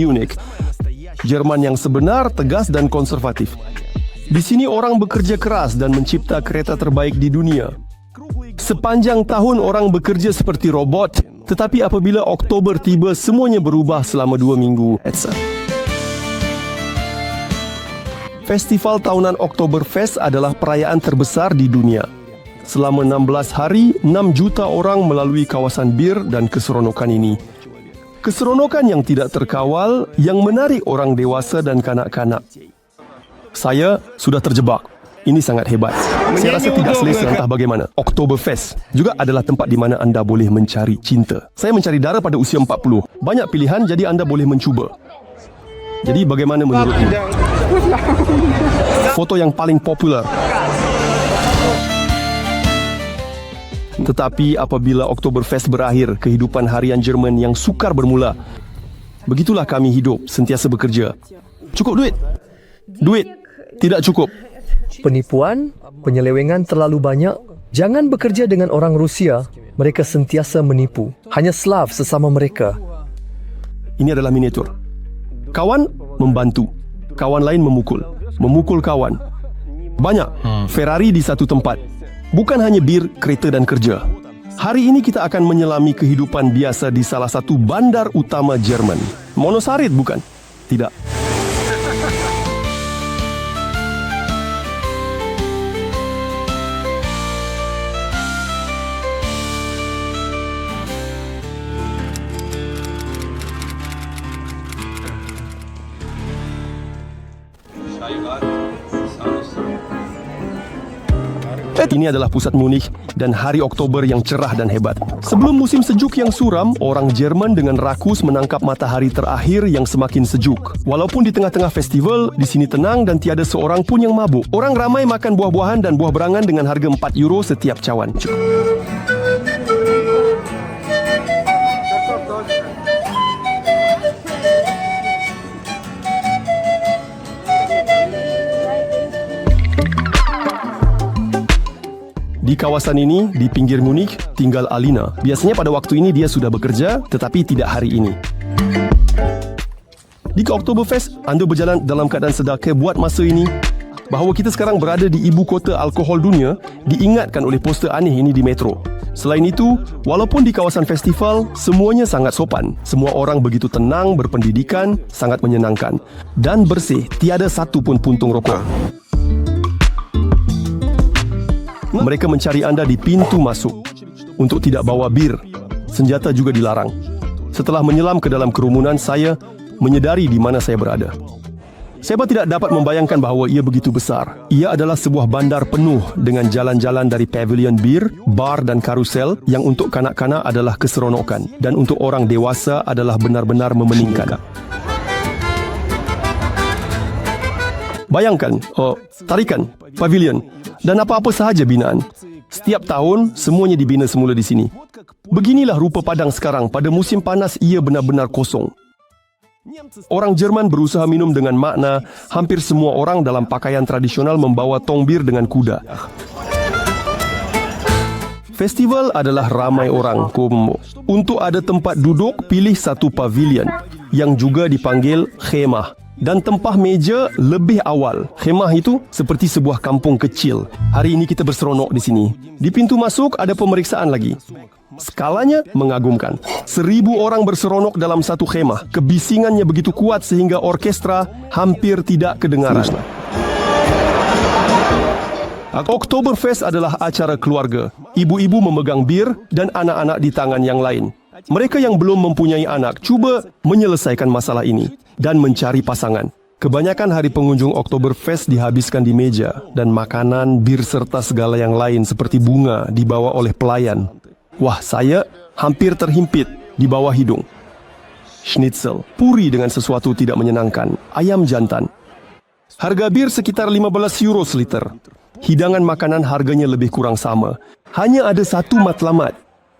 Munich. Jerman yang sebenar, tegas dan konservatif. Di sini orang bekerja keras dan mencipta kereta terbaik di dunia. Sepanjang tahun orang bekerja seperti robot, tetapi apabila Oktober tiba, semuanya berubah selama 2 minggu. Festival tahunan Oktoberfest adalah perayaan terbesar di dunia. Selama 16 hari, 6 juta orang melalui kawasan bir dan keseronokan ini. Keseronokan yang tidak terkawal, yang menarik orang dewasa dan kanak-kanak. Saya sudah terjebak. Ini sangat hebat. Saya rasa tidak selesa entah bagaimana. Oktoberfest juga adalah tempat di mana anda boleh mencari cinta. Saya mencari dara pada usia 40. Banyak pilihan, jadi anda boleh mencuba. Jadi bagaimana menurutmu? Foto yang paling popular. Tetapi apabila Oktoberfest berakhir, kehidupan harian Jerman yang sukar bermula. Begitulah kami hidup, sentiasa bekerja. Cukup duit? Duit tidak cukup. Penipuan, penyelewengan terlalu banyak. Jangan bekerja dengan orang Rusia. Mereka sentiasa menipu. Hanya Slav sesama mereka. Ini adalah miniatur. Kawan membantu. Kawan lain memukul. Memukul kawan. Banyak. Ferrari di satu tempat. Bukan hanya bir, kereta dan kerja. Hari ini kita akan menyelami kehidupan biasa di salah satu bandar utama Jerman. Monosarit bukan? Tidak. Ini adalah pusat Munich dan hari Oktober yang cerah dan hebat. Sebelum musim sejuk yang suram, orang Jerman dengan rakus menangkap matahari terakhir yang semakin sejuk. Walaupun di tengah-tengah festival, di sini tenang dan tiada seorang pun yang mabuk. Orang ramai makan buah-buahan dan buah berangan dengan harga 4 euro setiap cawan. Di kawasan ini, di pinggir Munich, tinggal Alina. Biasanya pada waktu ini dia sudah bekerja, tetapi tidak hari ini. Di Oktoberfest, anda berjalan dalam keadaan sedar buat masa ini. Bahawa kita sekarang berada di ibu kota alkohol dunia, diingatkan oleh poster aneh ini di metro. Selain itu, walaupun di kawasan festival, semuanya sangat sopan. Semua orang begitu tenang, berpendidikan, sangat menyenangkan. Dan bersih, tiada satu pun puntung rokok. Mereka mencari anda di pintu masuk untuk tidak bawa bir. Senjata juga dilarang. Setelah menyelam ke dalam kerumunan, saya menyedari di mana saya berada. Saya tidak dapat membayangkan bahawa ia begitu besar. Ia adalah sebuah bandar penuh dengan jalan-jalan dari pavilion bir, bar dan karusel yang untuk kanak-kanak adalah keseronokan dan untuk orang dewasa adalah benar-benar memeningkan. Bayangkan, tarikan, pavilion dan apa-apa sahaja binaan. Setiap tahun, semuanya dibina semula di sini. Beginilah rupa Padang sekarang. Pada musim panas, ia benar-benar kosong. Orang Jerman berusaha minum dengan makna. Hampir semua orang dalam pakaian tradisional membawa tong bir dengan kuda. Festival adalah ramai orang. Untuk ada tempat duduk, pilih satu pavilion yang juga dipanggil khemah. Dan tempah meja lebih awal. Khemah itu seperti sebuah kampung kecil. Hari ini kita berseronok di sini. Di pintu masuk ada pemeriksaan lagi. Skalanya mengagumkan. 1000 orang berseronok dalam satu khemah. Kebisingannya begitu kuat sehingga orkestra hampir tidak kedengaran. Oktoberfest adalah acara keluarga. Ibu-ibu memegang bir dan anak-anak di tangan yang lain. Mereka yang belum mempunyai anak cuba menyelesaikan masalah ini dan mencari pasangan. Kebanyakan hari pengunjung Oktoberfest dihabiskan di meja dan makanan, bir serta segala yang lain seperti bunga dibawa oleh pelayan. Wah, saya hampir terhimpit di bawah hidung. Schnitzel, puri dengan sesuatu tidak menyenangkan, ayam jantan. Harga bir sekitar 15 euro seliter. Hidangan makanan harganya lebih kurang sama. Hanya ada satu matlamat.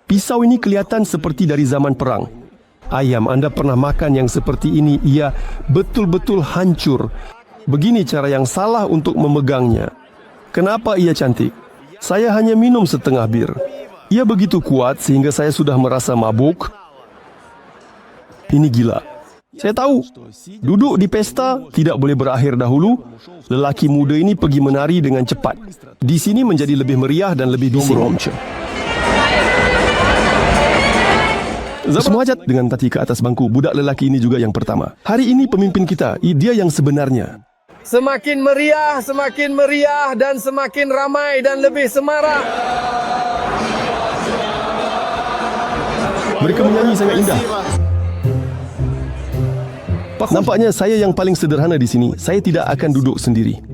Pisau ini kelihatan seperti dari zaman perang. Ayam, anda pernah makan yang seperti ini? Ia betul-betul hancur. Begini cara yang salah untuk memegangnya. Kenapa ia cantik? Saya hanya minum setengah bir. Ia begitu kuat sehingga saya sudah merasa mabuk. Ini gila. Saya tahu, duduk di pesta tidak boleh berakhir dahulu. Lelaki muda ini pergi menari dengan cepat. Di sini menjadi lebih meriah dan lebih bising. Semwajat dengan tati ke atas bangku, budak lelaki ini juga yang pertama. Hari ini pemimpin kita, dia yang sebenarnya. Semakin meriah dan semakin ramai dan lebih semarak. Mereka menyanyi sangat indah. Nampaknya saya yang paling sederhana di sini. Saya tidak akan duduk sendiri.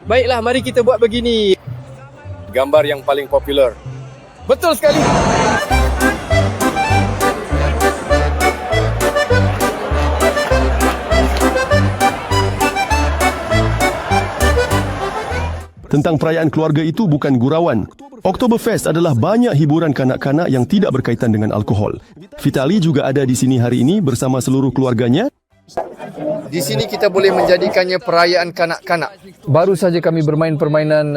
Baiklah, mari kita buat begini. Gambar yang paling popular. Betul sekali. Tentang perayaan keluarga itu bukan gurauan. Oktoberfest adalah banyak hiburan kanak-kanak yang tidak berkaitan dengan alkohol. Vitali juga ada di sini hari ini bersama seluruh keluarganya. Di sini kita boleh menjadikannya perayaan kanak-kanak. Baru saja kami bermain permainan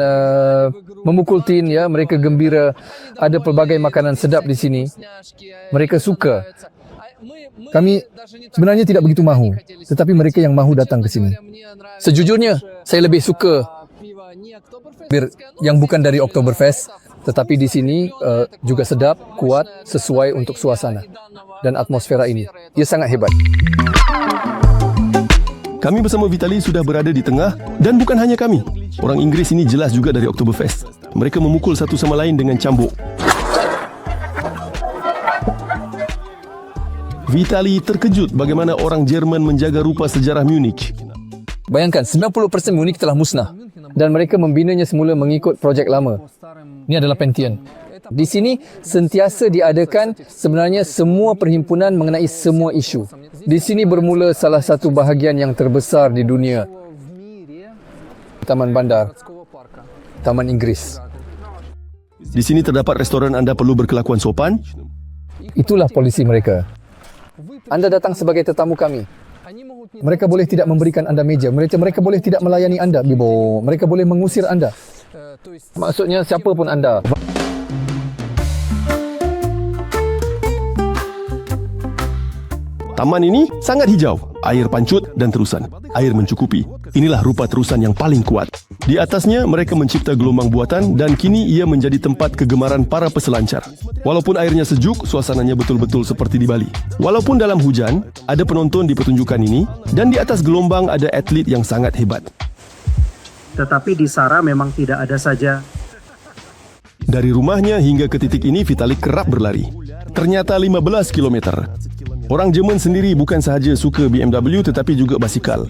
memukul tin, ya. Mereka gembira. Ada pelbagai makanan sedap di sini. Mereka suka. Kami sebenarnya tidak begitu mahu, tetapi mereka yang mahu datang ke sini. Sejujurnya, saya lebih suka bir yang bukan dari Oktoberfest, tetapi di sini juga sedap, kuat, sesuai untuk suasana dan atmosfera ini. Ia sangat hebat. Kami bersama Vitali sudah berada di tengah dan bukan hanya kami. Orang Inggeris ini jelas juga dari Oktoberfest. Mereka memukul satu sama lain dengan cambuk. Vitali terkejut bagaimana orang Jerman menjaga rupa sejarah Munich. Bayangkan, 90% Munich telah musnah dan mereka membinanya semula mengikut projek lama. Ini adalah Pantheon. Di sini sentiasa diadakan sebenarnya semua perhimpunan mengenai semua isu. Di sini bermula salah satu bahagian yang terbesar di dunia. Taman Bandar. Taman Inggris. Di sini terdapat restoran anda perlu berkelakuan sopan. Itulah polisi mereka. Anda datang sebagai tetamu kami. Mereka boleh tidak memberikan anda meja. Mereka boleh tidak melayani anda, Bibo. Mereka boleh mengusir anda. Maksudnya siapa pun anda. Taman ini sangat hijau, air pancut dan terusan. Air mencukupi. Inilah rupa terusan yang paling kuat. Di atasnya mereka mencipta gelombang buatan dan kini ia menjadi tempat kegemaran para peselancar. Walaupun airnya sejuk, suasananya betul-betul seperti di Bali. Walaupun dalam hujan, ada penonton di pertunjukan ini dan di atas gelombang ada atlet yang sangat hebat. Tetapi di Sara memang tidak ada saja. Dari rumahnya hingga ke titik ini, Vitali kerap berlari. Ternyata 15 km. Orang Jerman sendiri bukan sahaja suka BMW tetapi juga basikal.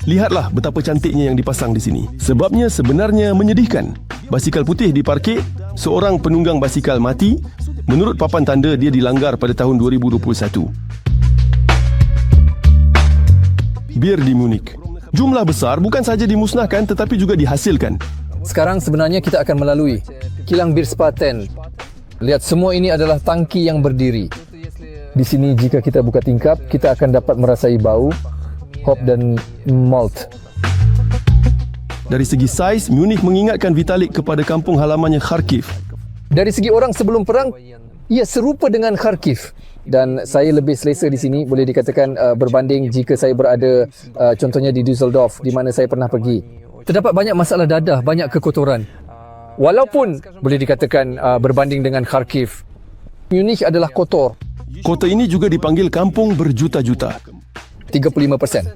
Lihatlah betapa cantiknya yang dipasang di sini. Sebabnya sebenarnya menyedihkan. Basikal putih diparkir, seorang penunggang basikal mati. Menurut papan tanda, dia dilanggar pada tahun 2021. Bir di Munich. Jumlah besar bukan saja dimusnahkan tetapi juga dihasilkan. Sekarang sebenarnya kita akan melalui kilang bir Spaten. Lihat, semua ini adalah tangki yang berdiri. Di sini jika kita buka tingkap, kita akan dapat merasai bau, hop dan malt. Dari segi saiz, Munich mengingatkan Vitalik kepada kampung halamannya Kharkiv. Dari segi orang sebelum perang, ia serupa dengan Kharkiv. Dan saya lebih selesa di sini, boleh dikatakan berbanding jika saya berada contohnya di Düsseldorf, di mana saya pernah pergi. Terdapat banyak masalah dadah, banyak kekotoran. Walaupun boleh dikatakan berbanding dengan Kharkiv, Munich adalah kotor. Kota ini juga dipanggil kampung berjuta-juta. 35%.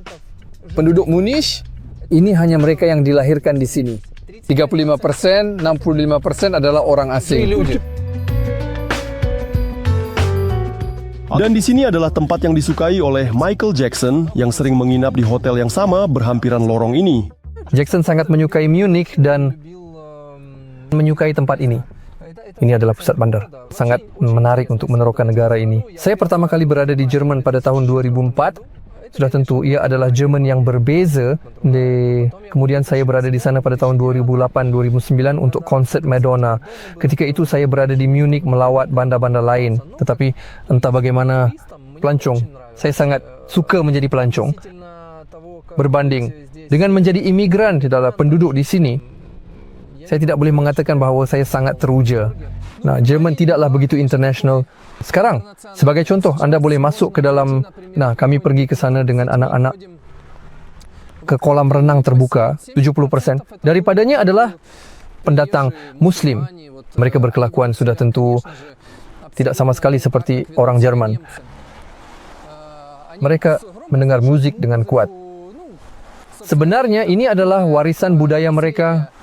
Penduduk Munich, ini hanya mereka yang dilahirkan di sini. 35%, 65% adalah orang asing. Dan di sini adalah tempat yang disukai oleh Michael Jackson yang sering menginap di hotel yang sama berhampiran lorong ini. Jackson sangat menyukai Munich dan menyukai tempat ini. Ini adalah pusat bandar. Sangat menarik untuk meneroka negara ini. Saya pertama kali berada di Jerman pada tahun 2004. Sudah tentu ia adalah Jerman yang berbeza. Kemudian saya berada di sana pada tahun 2008-2009 untuk konsert Madonna. Ketika itu saya berada di Munich melawat bandar-bandar lain. Tetapi entah bagaimana pelancong. Saya sangat suka menjadi pelancong. Berbanding dengan menjadi imigran dalam penduduk di sini, saya tidak boleh mengatakan bahawa saya sangat teruja. Nah, Jerman tidaklah begitu international. Sekarang, sebagai contoh, anda boleh masuk ke dalam, kami pergi ke sana dengan anak-anak ke kolam renang terbuka, 70%. Daripadanya adalah pendatang Muslim. Mereka berkelakuan sudah tentu tidak sama sekali seperti orang Jerman. Mereka mendengar muzik dengan kuat. Sebenarnya ini adalah warisan budaya mereka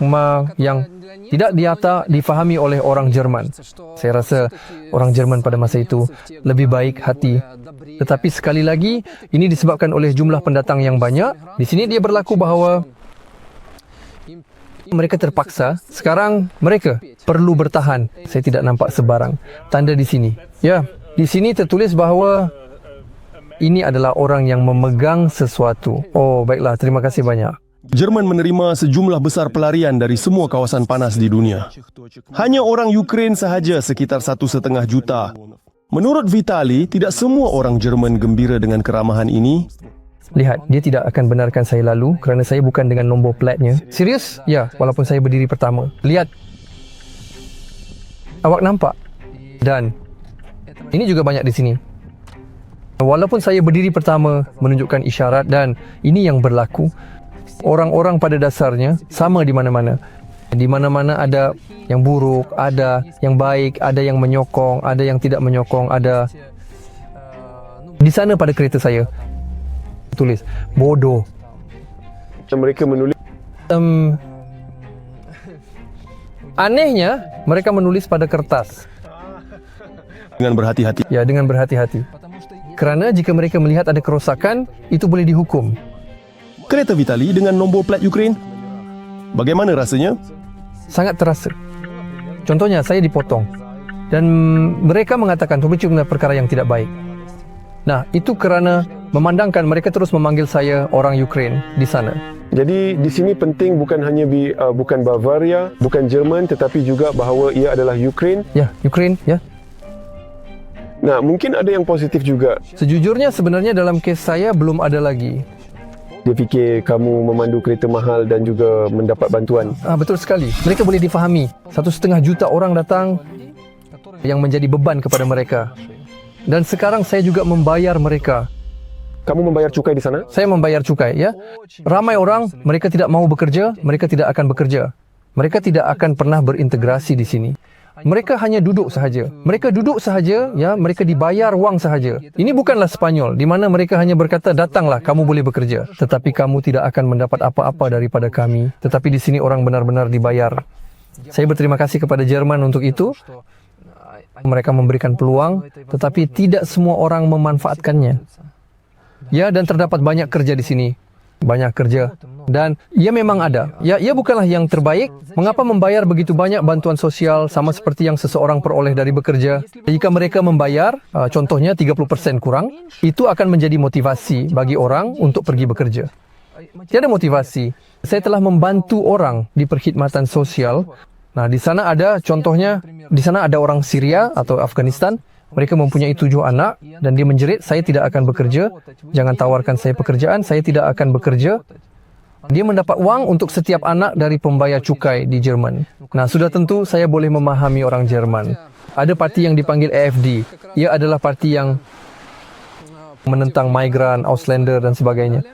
yang tidak difahami oleh orang Jerman. Saya rasa orang Jerman pada masa itu lebih baik hati. Tetapi sekali lagi, ini disebabkan oleh jumlah pendatang yang banyak. Di sini dia berlaku bahawa mereka terpaksa. Sekarang mereka perlu bertahan. Saya tidak nampak sebarang tanda di sini. Ya, di sini tertulis bahawa ini adalah orang yang memegang sesuatu. Oh, baiklah. Terima kasih banyak. Jerman menerima sejumlah besar pelarian dari semua kawasan panas di dunia. Hanya orang Ukraine sahaja sekitar 1,5 juta. Menurut Vitali, tidak semua orang Jerman gembira dengan keramahan ini. Lihat, dia tidak akan benarkan saya lalu kerana saya bukan dengan nombor platnya. Serius? Ya, walaupun saya berdiri pertama. Lihat. Awak nampak? Dan ini juga banyak di sini. Walaupun saya berdiri pertama menunjukkan isyarat dan ini yang berlaku, orang-orang pada dasarnya sama di mana-mana. Di mana-mana ada yang buruk, ada yang baik, ada yang menyokong, ada yang tidak menyokong, ada di sana pada kereta saya tulis bodoh. Mereka menulis anehnya mereka menulis pada kertas. Dengan berhati-hati. Ya, dengan berhati-hati. Kerana jika mereka melihat ada kerosakan, itu boleh dihukum. Kereta Vitali dengan nombor plat Ukraine. Bagaimana rasanya? Sangat terasa. Contohnya, saya dipotong. Dan mereka mengatakan itu perkara yang tidak baik. Nah, itu kerana memandangkan mereka terus memanggil saya orang Ukraine di sana. Jadi di sini penting bukan hanya bukan Bavaria, bukan Jerman, tetapi juga bahawa ia adalah Ukraine. Ya, Ukraine, ya. Nah, mungkin ada yang positif juga. Sejujurnya sebenarnya dalam kes saya belum ada lagi. Dia fikir kamu memandu kereta mahal dan juga mendapat bantuan. Betul sekali. Mereka boleh difahami. 1,5 juta orang datang yang menjadi beban kepada mereka. Dan sekarang saya juga membayar mereka. Kamu membayar cukai di sana? Saya membayar cukai, ya. Ramai orang, mereka tidak mau bekerja, mereka tidak akan bekerja. Mereka tidak akan pernah berintegrasi di sini. Mereka hanya duduk sahaja. Mereka duduk sahaja, ya, mereka dibayar wang sahaja. Ini bukanlah Spanyol, di mana mereka hanya berkata, datanglah, kamu boleh bekerja. Tetapi kamu tidak akan mendapat apa-apa daripada kami. Tetapi di sini orang benar-benar dibayar. Saya berterima kasih kepada Jerman untuk itu. Mereka memberikan peluang, tetapi tidak semua orang memanfaatkannya. Ya, dan terdapat banyak kerja di sini. Banyak kerja. Dan ia memang ada. Ya, ia bukanlah yang terbaik. Mengapa membayar begitu banyak bantuan sosial sama seperti yang seseorang peroleh dari bekerja? Jika mereka membayar, contohnya 30% kurang, itu akan menjadi motivasi bagi orang untuk pergi bekerja. Tiada motivasi. Saya telah membantu orang di perkhidmatan sosial. Nah, di sana ada, contohnya, di sana ada orang Syria atau Afghanistan. Mereka mempunyai 7 anak dan dia menjerit, saya tidak akan bekerja. Jangan tawarkan saya pekerjaan, saya tidak akan bekerja. Dia mendapat wang untuk setiap anak dari pembayar cukai di Jerman. Nah, sudah tentu saya boleh memahami orang Jerman. Ada parti yang dipanggil AfD. Ia adalah parti yang menentang migran, Auslander dan sebagainya.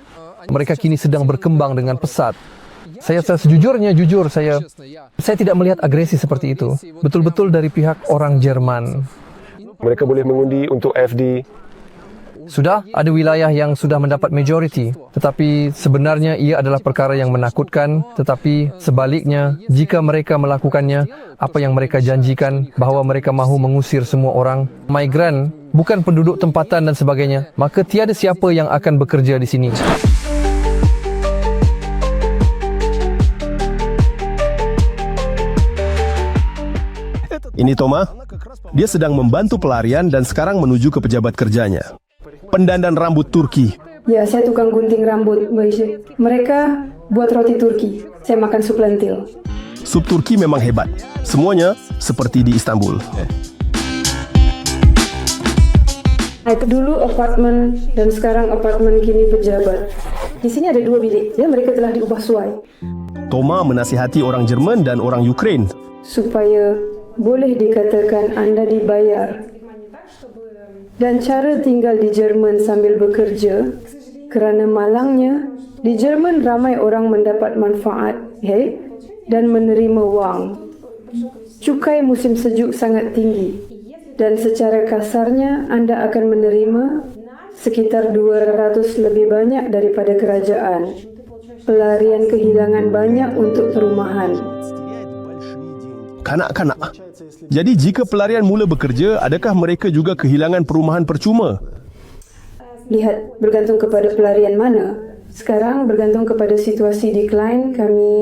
Mereka kini sedang berkembang dengan pesat. Saya sejujurnya, saya tidak melihat agresi seperti itu. Betul-betul dari pihak orang Jerman. Mereka boleh mengundi untuk AfD. Sudah ada wilayah yang sudah mendapat majority, tetapi sebenarnya ia adalah perkara yang menakutkan. Tetapi sebaliknya, jika mereka melakukannya, apa yang mereka janjikan bahawa mereka mahu mengusir semua orang, migran, bukan penduduk tempatan dan sebagainya, maka tiada siapa yang akan bekerja di sini. Ini Toma. Dia sedang membantu pelarian dan sekarang menuju ke pejabat kerjanya. Pendandan rambut Turki. Ya, saya tukang gunting rambut. Mereka buat roti Turki. Saya makan sup lentil. Sup Turki memang hebat. Semuanya seperti di Istanbul. Itu dulu apartemen dan sekarang apartemen kini pejabat. Di sini ada 2 bilik. Ya, mereka telah diubah suai. Toma menasihati orang Jerman dan orang Ukraine supaya boleh dikatakan anda dibayar. Dan cara tinggal di Jerman sambil bekerja, kerana malangnya, di Jerman ramai orang mendapat manfaat dan menerima wang. Cukai musim sejuk sangat tinggi dan secara kasarnya anda akan menerima sekitar 200 lebih banyak daripada kerajaan. Pelarian kehilangan banyak untuk perumahan. Kanak-kanak. Jadi jika pelarian mula bekerja, adakah mereka juga kehilangan perumahan percuma? Lihat, bergantung kepada pelarian mana. Sekarang bergantung kepada situasi decline, kami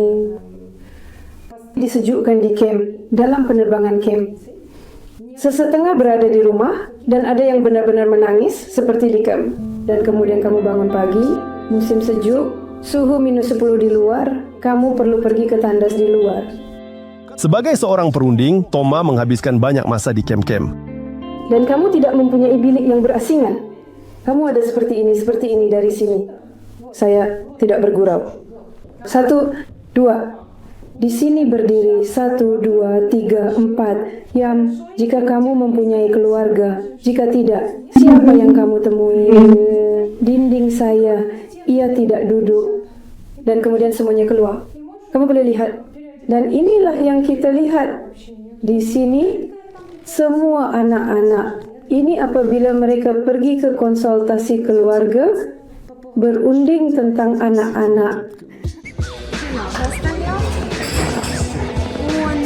disejukkan di camp, dalam penerbangan camp. Sesetengah berada di rumah dan ada yang benar-benar menangis seperti di camp. Dan kemudian kamu bangun pagi, musim sejuk, suhu minus 10 di luar, kamu perlu pergi ke tandas di luar. Sebagai seorang perunding, Toma menghabiskan banyak masa di kem-kem. Dan kamu tidak mempunyai bilik yang berasingan. Kamu ada seperti ini dari sini. Saya tidak bergurau. 1, 2. Di sini berdiri 1, 2, 3, 4. Jika kamu mempunyai keluarga. Jika tidak, siapa yang kamu temui? Dinding saya. Ia tidak duduk. Dan kemudian semuanya keluar. Kamu boleh lihat. Dan inilah yang kita lihat. Di sini, semua anak-anak. Ini apabila mereka pergi ke konsultasi keluarga, berunding tentang anak-anak.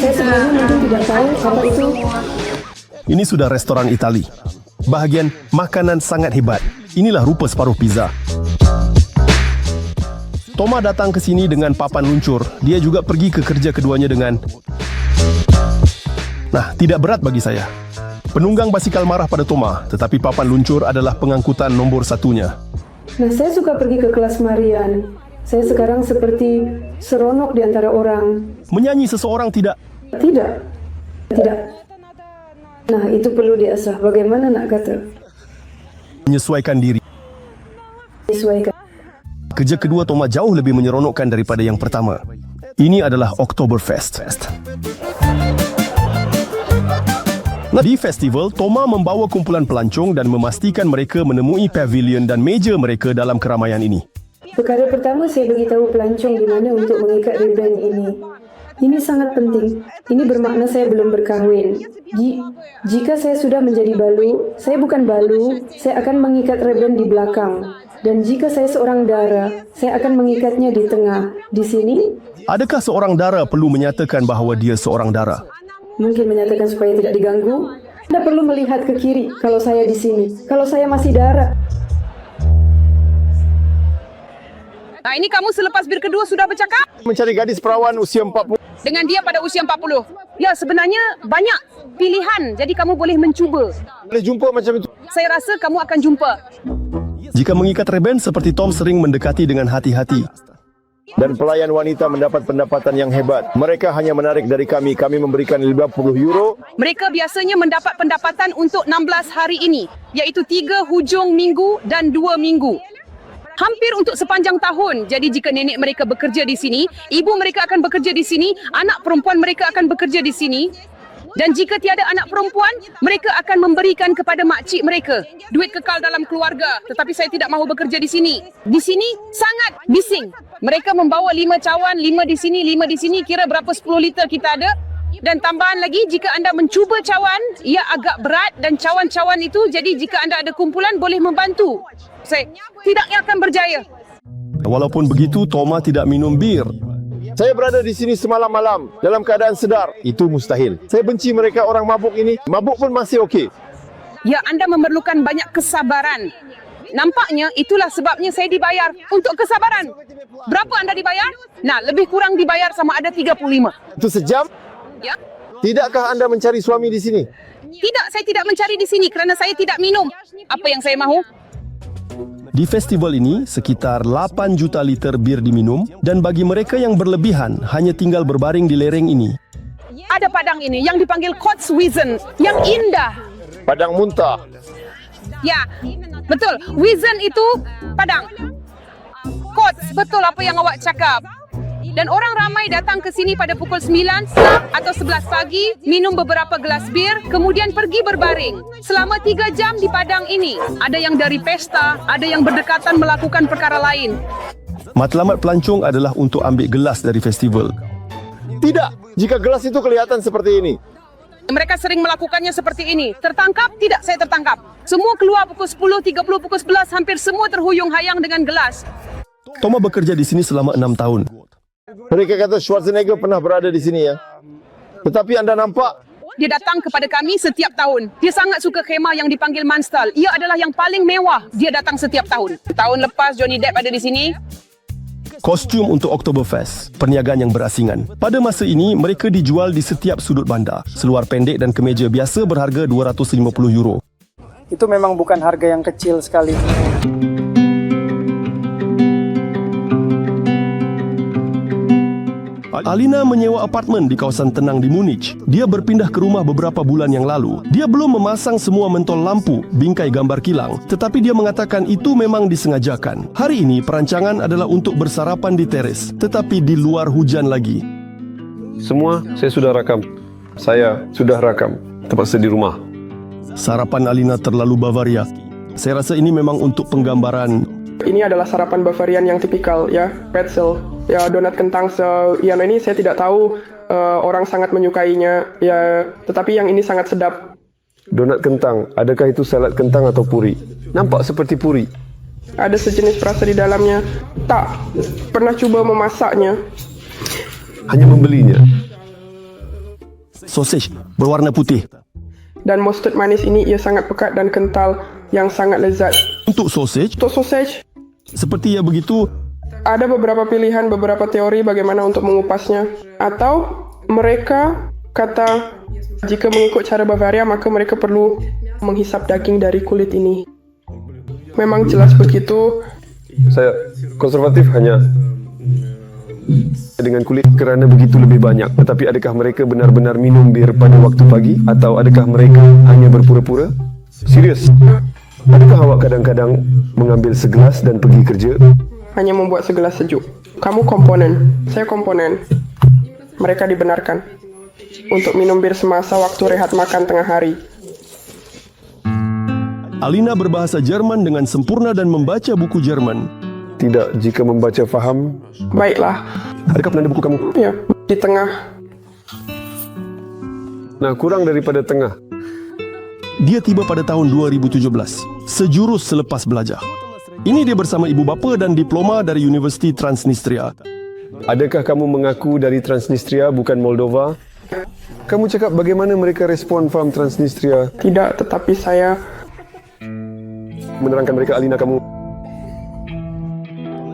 Saya sebenarnya mungkin tidak tahu apa itu. Ini sudah restoran Itali. Bahagian makanan sangat hebat. Inilah rupa separuh pizza. Toma datang ke sini dengan papan luncur. Dia juga pergi ke kerja keduanya dengan... Nah, tidak berat bagi saya. Penunggang basikal marah pada Toma, tetapi papan luncur adalah pengangkutan nombor satunya. Nah, saya suka pergi ke kelas Marian. Saya sekarang seperti seronok di antara orang. Menyanyi seseorang tidak... Tidak. Nah, itu perlu diasah. Bagaimana nak kata? Menyesuaikan diri. Menyesuaikan. Kerja kedua Toma jauh lebih menyeronokkan daripada yang pertama. Ini adalah Oktoberfest. Di festival, Toma membawa kumpulan pelancong dan memastikan mereka menemui pavilion dan meja mereka dalam keramaian ini. Perkara pertama, saya beritahu pelancong di mana untuk mengikat ribbon ini. Ini sangat penting. Ini bermakna saya belum berkahwin. Jika saya sudah menjadi balu, saya bukan balu, saya akan mengikat ribbon di belakang. Dan jika saya seorang dara, saya akan mengikatnya di tengah. Di sini, adakah seorang dara perlu menyatakan bahawa dia seorang dara? mungkin menyatakan supaya tidak diganggu. Anda perlu melihat ke kiri kalau saya di sini. Kalau saya masih dara. Nah, ini kamu selepas bir kedua sudah bercakap? Mencari gadis perawan usia 40. Dengan dia pada usia 40. Ya, sebenarnya banyak pilihan. Jadi kamu boleh mencuba. Boleh jumpa macam itu. Saya rasa kamu akan jumpa. Jika mengikat reben seperti Tom sering mendekati dengan hati-hati. Dan pelayan wanita mendapat pendapatan yang hebat. Mereka hanya menarik dari kami. Kami memberikan 50 euro. Mereka biasanya mendapat pendapatan untuk 16 hari ini. Iaitu 3 hujung minggu dan 2 minggu. Hampir untuk sepanjang tahun. Jadi jika nenek mereka bekerja di sini, ibu mereka akan bekerja di sini, anak perempuan mereka akan bekerja di sini. Dan jika tiada anak perempuan, mereka akan memberikan kepada makcik mereka duit kekal dalam keluarga. Tetapi saya tidak mahu bekerja di sini. Di sini sangat bising. Mereka membawa 5 cawan, 5 di sini, 5 di sini. Kira berapa 10 liter kita ada. Dan tambahan lagi, jika anda mencuba cawan, ia agak berat dan cawan-cawan itu, jadi jika anda ada kumpulan, boleh membantu. Saya tidaknya akan berjaya. Walaupun begitu, Toma tidak minum bir. Saya berada di sini semalam-malam dalam keadaan sedar. Itu mustahil. Saya benci mereka orang mabuk ini. Mabuk pun masih okey. Ya, anda memerlukan banyak kesabaran. Nampaknya itulah sebabnya saya dibayar untuk kesabaran. Berapa anda dibayar? Nah, lebih kurang dibayar sama ada 35. Itu sejam? Ya. Tidakkah anda mencari suami di sini? Tidak, saya tidak mencari di sini kerana saya tidak minum. Apa yang saya mahu? Di festival ini, sekitar 8 juta liter bir diminum dan bagi mereka yang berlebihan hanya tinggal berbaring di lereng ini. Ada padang ini yang dipanggil Kotswiesen, yang indah. Padang muntah. Ya, betul. Wiesen itu padang. Kots, betul apa yang awak cakap. Dan orang ramai datang ke sini pada pukul 9 atau 11 pagi, minum beberapa gelas bir, kemudian pergi berbaring. Selama 3 jam di padang ini, ada yang dari pesta, ada yang berdekatan melakukan perkara lain. Matlamat pelancong adalah untuk ambil gelas dari festival. Tidak, jika gelas itu kelihatan seperti ini. Mereka sering melakukannya seperti ini. Tertangkap? Tidak, saya tertangkap. Semua keluar pukul 10, 30, pukul 11, hampir semua terhuyung-hayang dengan gelas. Thomas bekerja di sini selama 6 tahun. Mereka kata Schwarzenegger pernah berada di sini ya. Tetapi anda nampak, Dia datang kepada kami setiap tahun. Dia sangat suka khemah yang dipanggil Manstal. Ia adalah yang paling mewah. Dia datang setiap tahun. Tahun lepas Johnny Depp ada di sini. Kostum untuk Oktoberfest, perniagaan yang berasingan. Pada masa ini, mereka dijual di setiap sudut bandar. Seluar pendek dan kemeja biasa berharga €250. Itu memang bukan harga yang kecil sekali. Alina menyewa apartmen di kawasan tenang di Munich. Dia berpindah ke rumah beberapa bulan yang lalu. Dia belum memasang semua mentol lampu, bingkai gambar kilang, tetapi dia mengatakan itu memang disengajakan. Hari ini perancangan adalah untuk bersarapan di teres, tetapi di luar hujan lagi. Semua saya sudah rakam. Saya sudah rakam. Terpaksa di rumah. Sarapan Alina terlalu Bavaria. Saya rasa ini memang untuk penggambaran. Ini adalah sarapan Bavarian yang tipikal, ya, pretzel, ya, donat kentang. Yang ini saya tidak tahu orang sangat menyukainya, ya, tetapi yang ini sangat sedap. Donat kentang, adakah itu salad kentang atau puri? Nampak seperti puri. Ada sejenis perasa di dalamnya. Tak pernah cuba memasaknya. Hanya membelinya. Sausage berwarna putih. Dan mustard manis ini ia sangat pekat dan kental, yang sangat lezat. Untuk sausage, Untuk sausage, seperti ya begitu, ada beberapa pilihan, beberapa teori bagaimana untuk mengupasnya. Atau mereka kata jika mengikut cara Bavaria maka mereka perlu menghisap daging dari kulit ini. Memang jelas begitu. Saya konservatif hanya dengan kulit kerana begitu lebih banyak. Tetapi adakah mereka benar-benar minum bir pada waktu pagi? Atau adakah mereka hanya berpura-pura? Serius? Adakah awak kadang-kadang mengambil segelas dan pergi kerja? Hanya membuat segelas sejuk. Kamu komponen, saya komponen. Mereka dibenarkan untuk minum bir semasa waktu rehat makan tengah hari. Alina berbahasa Jerman dengan sempurna dan membaca buku Jerman. Tidak, jika membaca faham. Baiklah, Adakah penanda buku kamu? ya, di tengah. Nah, kurang daripada tengah. Dia tiba pada tahun 2017, sejurus selepas belajar. Ini dia bersama ibu bapa dan diploma dari Universiti Transnistria. Adakah kamu mengaku dari Transnistria bukan Moldova? Kamu cakap bagaimana mereka respon faham Transnistria? Tidak, tetapi saya Menerangkan mereka Alina kamu.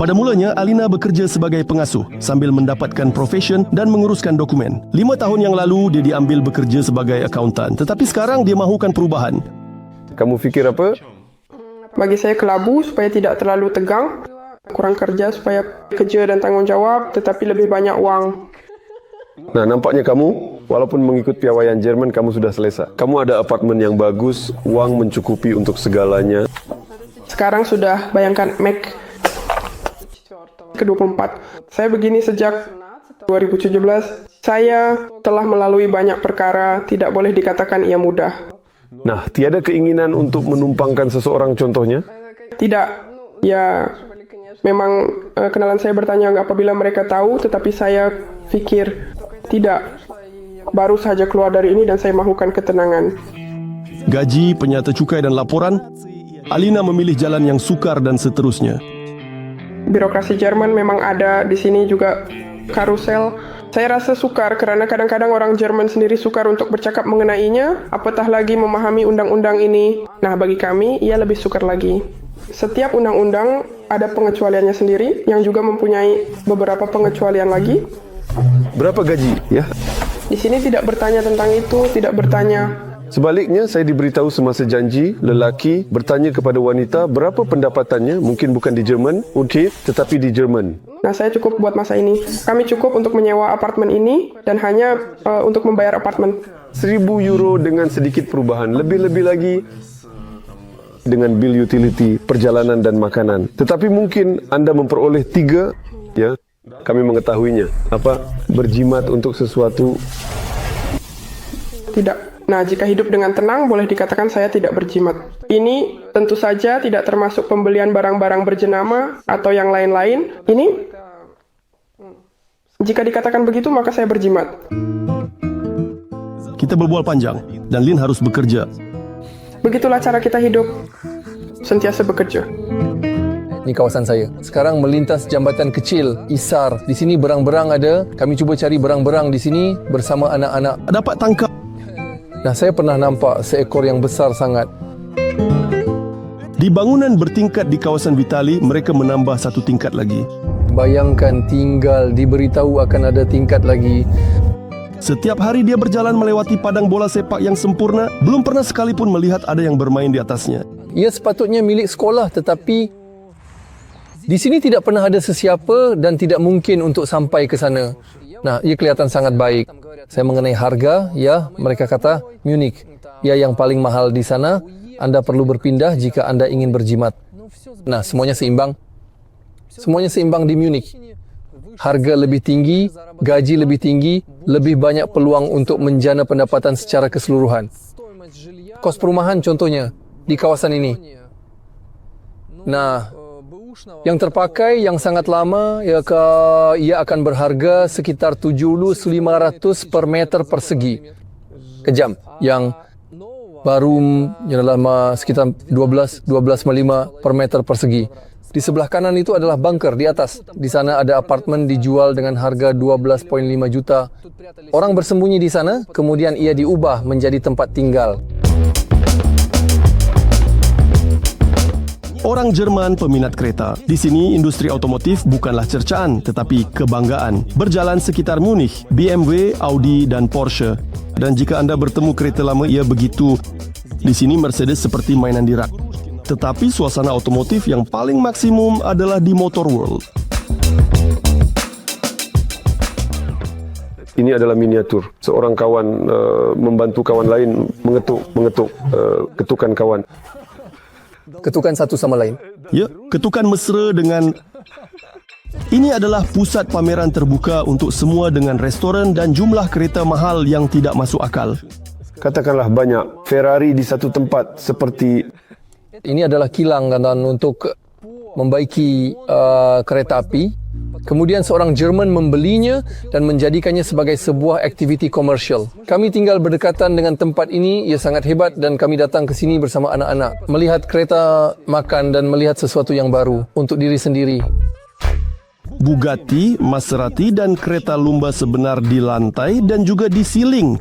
Pada mulanya, Alina bekerja sebagai pengasuh sambil mendapatkan profesion dan menguruskan dokumen. 5 tahun yang lalu, dia diambil bekerja sebagai akuntan. Tetapi sekarang dia mahukan perubahan. Kamu fikir apa? bagi saya kelabu supaya tidak terlalu tegang, kurang kerja supaya kerja dan tanggungjawab, tetapi lebih banyak wang. Nah, nampaknya kamu, walaupun mengikut piawaian Jerman, kamu sudah selesa. Kamu ada apartemen yang bagus, wang mencukupi untuk segalanya. Sekarang sudah bayangkan Mac ke-24. Saya begini sejak 2017. Saya telah melalui banyak perkara, tidak boleh dikatakan ia mudah. Nah, tiada keinginan untuk menumpangkan seseorang contohnya? Tidak, ya memang kenalan saya bertanya apabila mereka tahu, tetapi saya pikir tidak. Baru saja keluar dari ini dan saya mahukan ketenangan. Gaji, penyata cukai dan laporan, Alina memilih jalan yang sukar dan seterusnya. Birokrasi Jerman memang ada di sini juga karusel. Saya rasa sukar karena kadang-kadang orang Jerman sendiri sukar untuk bercakap mengenainya, apatah lagi memahami undang-undang ini. Nah, bagi kami, ia lebih sukar lagi. Setiap undang-undang ada pengecualiannya sendiri, yang juga mempunyai beberapa pengecualian lagi. Berapa gaji, ya? Di sini tidak bertanya tentang itu, tidak bertanya. Sebaliknya, saya diberitahu semasa janji, lelaki bertanya kepada wanita berapa pendapatannya, mungkin bukan di Jerman, tetapi di Jerman. Nah, saya cukup buat masa ini. Kami cukup untuk menyewa apartemen ini dan hanya untuk membayar apartemen. 1.000 euro dengan sedikit perubahan, lebih-lebih lagi dengan bil utility, perjalanan dan makanan. Tetapi mungkin anda memperoleh 3, ya, Kami mengetahuinya. Berjimat untuk sesuatu. Tidak. Nah, jika hidup dengan tenang, boleh dikatakan saya tidak berjimat. Ini tentu saja tidak termasuk pembelian barang-barang berjenama atau yang lain-lain. Ini, jika dikatakan begitu, maka saya berjimat. Kita berbual panjang dan Lin harus bekerja. Begitulah cara kita hidup, sentiasa bekerja. Ini kawasan saya. Sekarang melintas jambatan kecil, Isar. Di sini berang-berang ada. Kami cuba cari berang-berang di sini bersama anak-anak. Dapat tangkap. Nah, saya pernah nampak seekor yang besar sangat. Di bangunan bertingkat di kawasan Vitali, mereka menambah satu tingkat lagi. Bayangkan tinggal diberitahu akan ada tingkat lagi. Setiap hari dia berjalan melewati padang bola sepak yang sempurna, belum pernah sekalipun melihat ada yang bermain di atasnya. Ia sepatutnya milik sekolah, tetapi di sini tidak pernah ada sesiapa dan tidak mungkin untuk sampai ke sana. Nah, ia kelihatan sangat baik. Saya mengenai harga, ya, mereka kata Munich. Ya, yang paling mahal di sana. Anda perlu berpindah jika Anda ingin berjimat. Nah, semuanya seimbang. Semuanya seimbang di Munich. Harga lebih tinggi, gaji lebih tinggi, lebih banyak peluang untuk menjana pendapatan secara keseluruhan. Kos perumahan contohnya di kawasan ini. Nah, yang terpakai yang sangat lama ia akan berharga sekitar 7.500 per meter persegi. Kejam. Yang baru yang lama sekitar 12.5 per meter persegi. Di sebelah kanan itu adalah bunker di atas. Di sana ada apartemen dijual dengan harga 12.5 juta. Orang bersembunyi di sana, kemudian ia diubah menjadi tempat tinggal. Orang Jerman peminat kereta. Di sini industri otomotif bukanlah cercaan tetapi kebanggaan. Berjalan sekitar Munich, BMW, Audi dan Porsche. Dan jika anda bertemu kereta lama, ia begitu. Di sini Mercedes seperti mainan di rak. Tetapi suasana otomotif yang paling maksimum adalah di Motor World. Ini adalah miniatur. Seorang kawan membantu kawan lain mengetuk ketukan kawan. Ketukan satu sama lain. Ya, ketukan mesra dengan... Ini adalah pusat pameran terbuka untuk semua dengan restoran dan jumlah kereta mahal yang tidak masuk akal. Katakanlah banyak Ferrari di satu tempat seperti... Ini adalah kilang dan untuk membaiki kereta api. Kemudian seorang Jerman membelinya dan menjadikannya sebagai sebuah aktiviti komersial. Kami tinggal berdekatan dengan tempat ini, ia sangat hebat dan kami datang ke sini bersama anak-anak. Melihat kereta makan dan melihat sesuatu yang baru untuk diri sendiri. Bugatti, Maserati dan kereta lumba sebenar di lantai dan juga di siling.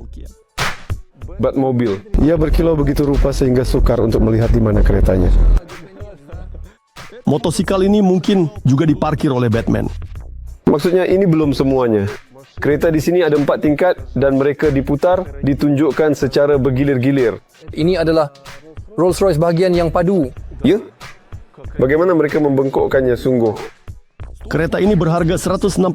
Batmobil. Ia berkilau begitu rupa sehingga sukar untuk melihat di mana keretanya. Motosikal ini mungkin juga diparkir oleh Batman. Maksudnya ini belum semuanya. Kereta di sini ada 4 tingkat dan mereka diputar, ditunjukkan secara bergilir-gilir. Ini adalah Rolls-Royce bahagian yang padu. Ya? Bagaimana mereka membengkokkannya sungguh? Kereta ini berharga 168.000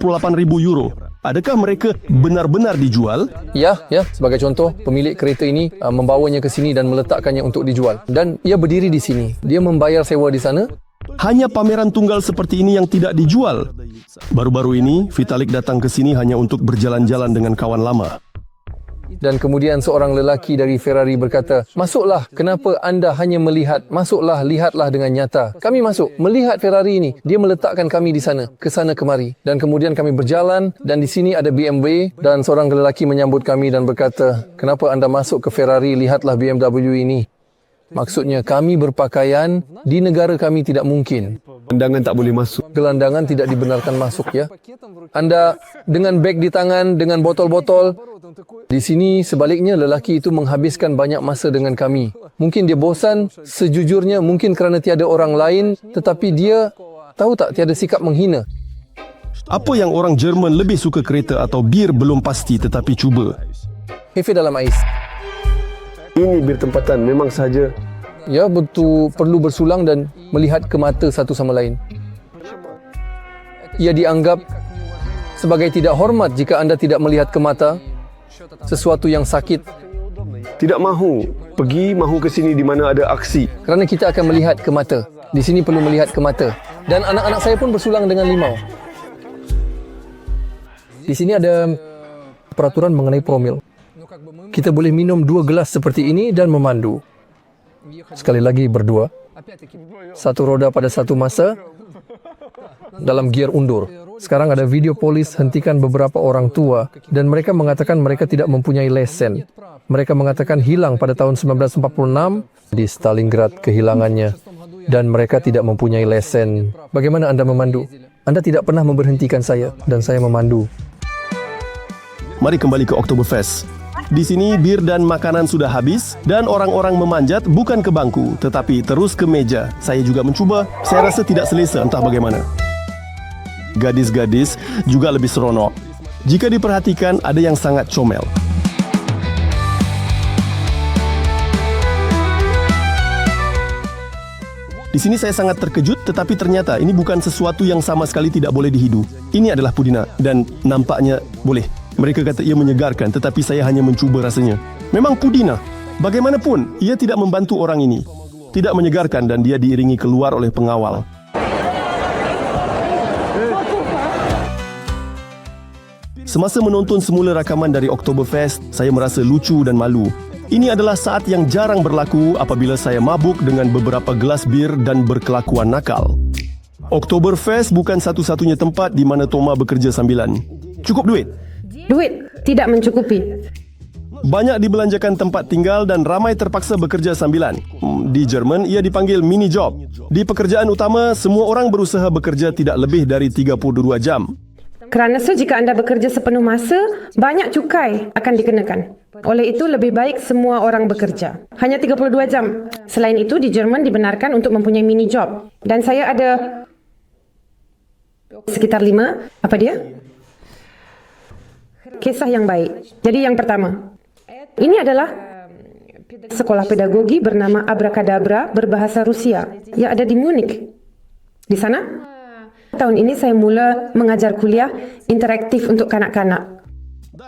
euro. Adakah mereka benar-benar dijual? Ya, sebagai contoh, pemilik kereta ini membawanya ke sini dan meletakkannya untuk dijual. Dan ia berdiri di sini. Dia membayar sewa di sana. Hanya pameran tunggal seperti ini yang tidak dijual. Baru-baru ini, Vitalik datang ke sini hanya untuk berjalan-jalan dengan kawan lama. Dan kemudian seorang lelaki dari Ferrari berkata, "Masuklah, kenapa anda hanya melihat? Masuklah, lihatlah dengan nyata." Kami masuk, melihat Ferrari ini. Dia meletakkan kami di sana, ke sana kemari. Dan kemudian kami berjalan dan di sini ada BMW dan seorang lelaki menyambut kami dan berkata, "Kenapa anda masuk ke Ferrari? Lihatlah BMW ini." Maksudnya kami berpakaian di negara kami tidak mungkin. Gelandangan tak boleh masuk. Gelandangan tidak dibenarkan masuk ya. Anda dengan beg di tangan, dengan botol-botol. Di sini sebaliknya lelaki itu menghabiskan banyak masa dengan kami. Mungkin dia bosan, sejujurnya mungkin kerana tiada orang lain, tetapi dia tahu tak tiada sikap menghina. Apa yang orang Jerman lebih suka, kereta atau bir, belum pasti, tetapi cuba. Hefe dalam ais. Ini bir tempatan memang sahaja. Ya, betul, perlu bersulang dan melihat ke mata satu sama lain. Ia dianggap sebagai tidak hormat jika anda tidak melihat ke mata sesuatu yang sakit. Tidak mahu ke sini di mana ada aksi. Kerana kita akan melihat ke mata. Di sini perlu melihat ke mata. Dan anak-anak saya pun bersulang dengan limau. Di sini ada peraturan mengenai promil. Kita boleh minum 2 gelas seperti ini dan memandu. Sekali lagi berdua. Satu roda pada satu masa dalam gear undur. Sekarang ada video polis hentikan beberapa orang tua dan mereka mengatakan mereka tidak mempunyai lesen. Mereka mengatakan hilang pada tahun 1946 di Stalingrad kehilangannya dan mereka tidak mempunyai lesen. Bagaimana Anda memandu? Anda tidak pernah memberhentikan saya dan saya memandu. Mari kembali ke Oktoberfest. Di sini bir dan makanan sudah habis dan orang-orang memanjat bukan ke bangku tetapi terus ke meja. Saya juga mencuba, saya rasa tidak selesa entah bagaimana. Gadis-gadis juga lebih seronok. Jika diperhatikan ada yang sangat comel. Di sini saya sangat terkejut tetapi ternyata ini bukan sesuatu yang sama sekali tidak boleh dihidu. Ini adalah pudina dan nampaknya boleh. Mereka kata ia menyegarkan tetapi saya hanya mencuba rasanya. Memang pudina. Bagaimanapun, ia tidak membantu orang ini. Tidak menyegarkan dan dia diiringi keluar oleh pengawal. Semasa menonton semula rakaman dari Oktoberfest, saya merasa lucu dan malu. Ini adalah saat yang jarang berlaku apabila saya mabuk dengan beberapa gelas bir dan berkelakuan nakal. Oktoberfest bukan satu-satunya tempat di mana Toma bekerja sambilan. Cukup duit? Duit tidak mencukupi. Banyak dibelanjakan tempat tinggal dan ramai terpaksa bekerja sambilan. Di Jerman, ia dipanggil mini job. Di pekerjaan utama, semua orang berusaha bekerja tidak lebih dari 32 jam. Kerana jika anda bekerja sepenuh masa, banyak cukai akan dikenakan. Oleh itu, lebih baik semua orang bekerja. Hanya 32 jam. Selain itu, di Jerman dibenarkan untuk mempunyai mini job. Dan saya ada sekitar 5. Apa dia? Kisah yang baik. Jadi yang pertama, ini adalah sekolah pedagogi bernama Abracadabra berbahasa Rusia yang ada di Munich. Di sana, tahun ini saya mula mengajar kuliah interaktif untuk kanak-kanak.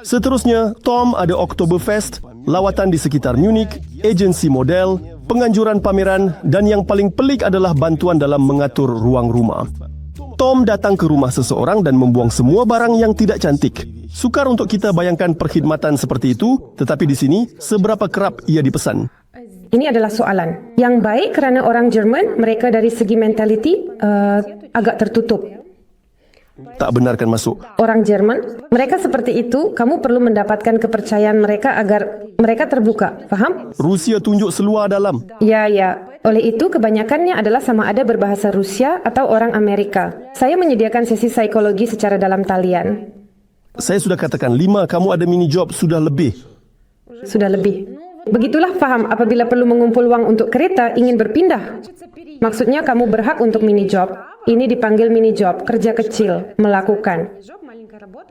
Seterusnya, Tom ada Oktoberfest, lawatan di sekitar Munich, agensi model, penganjuran pameran dan yang paling pelik adalah bantuan dalam mengatur ruang rumah. Tom datang ke rumah seseorang dan membuang semua barang yang tidak cantik. Sukar untuk kita bayangkan perkhidmatan seperti itu, tetapi di sini, seberapa kerap ia dipesan? Ini adalah soalan yang baik kerana orang Jerman, mereka dari segi mentaliti agak tertutup. Tak benarkan masuk. Orang Jerman, mereka seperti itu, kamu perlu mendapatkan kepercayaan mereka agar mereka terbuka. Faham? Rusia tunjuk seluar dalam. Ya. Oleh itu, kebanyakannya adalah sama ada berbahasa Rusia atau orang Amerika. Saya menyediakan sesi psikologi secara dalam talian. Saya sudah katakan 5, kamu ada mini job sudah lebih. Sudah lebih. Begitulah faham apabila perlu mengumpul wang untuk kereta ingin berpindah. Maksudnya kamu berhak untuk mini job. Ini dipanggil mini job, kerja kecil, melakukan.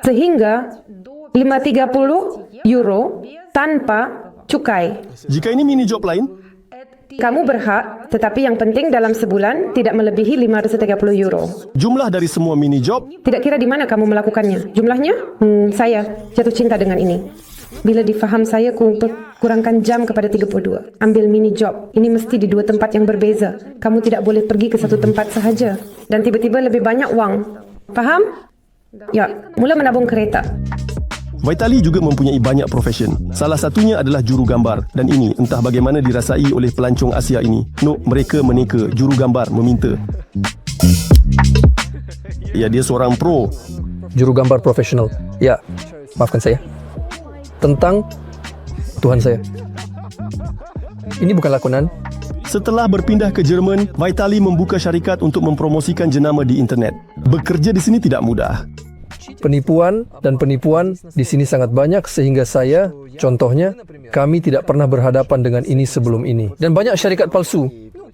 Sehingga 530 euro tanpa cukai. Jika ini mini job lain, kamu berhak, tetapi yang penting dalam sebulan tidak melebihi 530 euro. jumlah dari semua mini job, Tidak kira di mana kamu melakukannya. Jumlahnya? Saya jatuh cinta dengan ini. Bila difaham saya kurangkan jam kepada 32. Ambil mini job. Ini mesti di 2 tempat yang berbeza. Kamu tidak boleh pergi ke satu tempat sahaja. Dan tiba-tiba lebih banyak wang. Faham? Ya, mula menabung kereta. Vitali juga mempunyai banyak profesion. Salah satunya adalah juru gambar. Dan ini entah bagaimana dirasai oleh pelancong Asia ini. Mereka meneka, juru gambar meminta. Ya, dia seorang pro. Juru gambar profesional. Ya, maafkan saya. Tentang Tuhan saya. Ini bukan lakonan. Setelah berpindah ke Jerman, Vitali membuka syarikat untuk mempromosikan jenama di internet. Bekerja di sini tidak mudah. Penipuan dan penipuan di sini sangat banyak sehingga saya, contohnya, kami tidak pernah berhadapan dengan ini sebelum ini. Dan banyak syarikat palsu.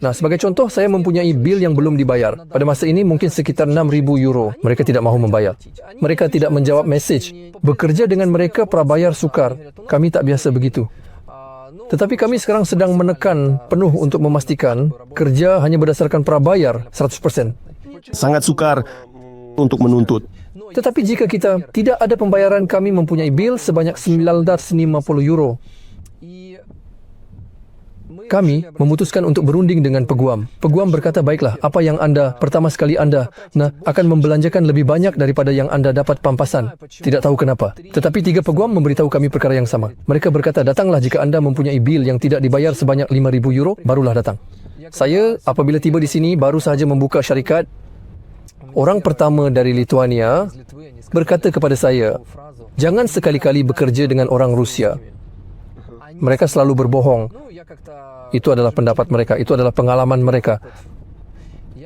Nah, sebagai contoh, saya mempunyai bil yang belum dibayar. Pada masa ini mungkin sekitar 6,000 euro. Mereka tidak mahu membayar. Mereka tidak menjawab mesej. Bekerja dengan mereka prabayar sukar. Kami tak biasa begitu. Tetapi kami sekarang sedang menekan penuh untuk memastikan kerja hanya berdasarkan prabayar 100%. Sangat sukar untuk menuntut. Tetapi jika kita tidak ada pembayaran, kami mempunyai bil sebanyak 950 euro. Kami memutuskan untuk berunding dengan peguam. Peguam berkata, baiklah, apa yang pertama sekali anda akan membelanjakan lebih banyak daripada yang anda dapat pampasan. Tidak tahu kenapa. Tetapi 3 peguam memberitahu kami perkara yang sama. Mereka berkata, datanglah jika anda mempunyai bil yang tidak dibayar sebanyak 5,000 euro, barulah datang. Saya apabila tiba di sini baru sahaja membuka syarikat. Orang pertama dari Lithuania berkata kepada saya, jangan sekali-kali bekerja dengan orang Rusia. Mereka selalu berbohong. Itu adalah pendapat mereka, itu adalah pengalaman mereka.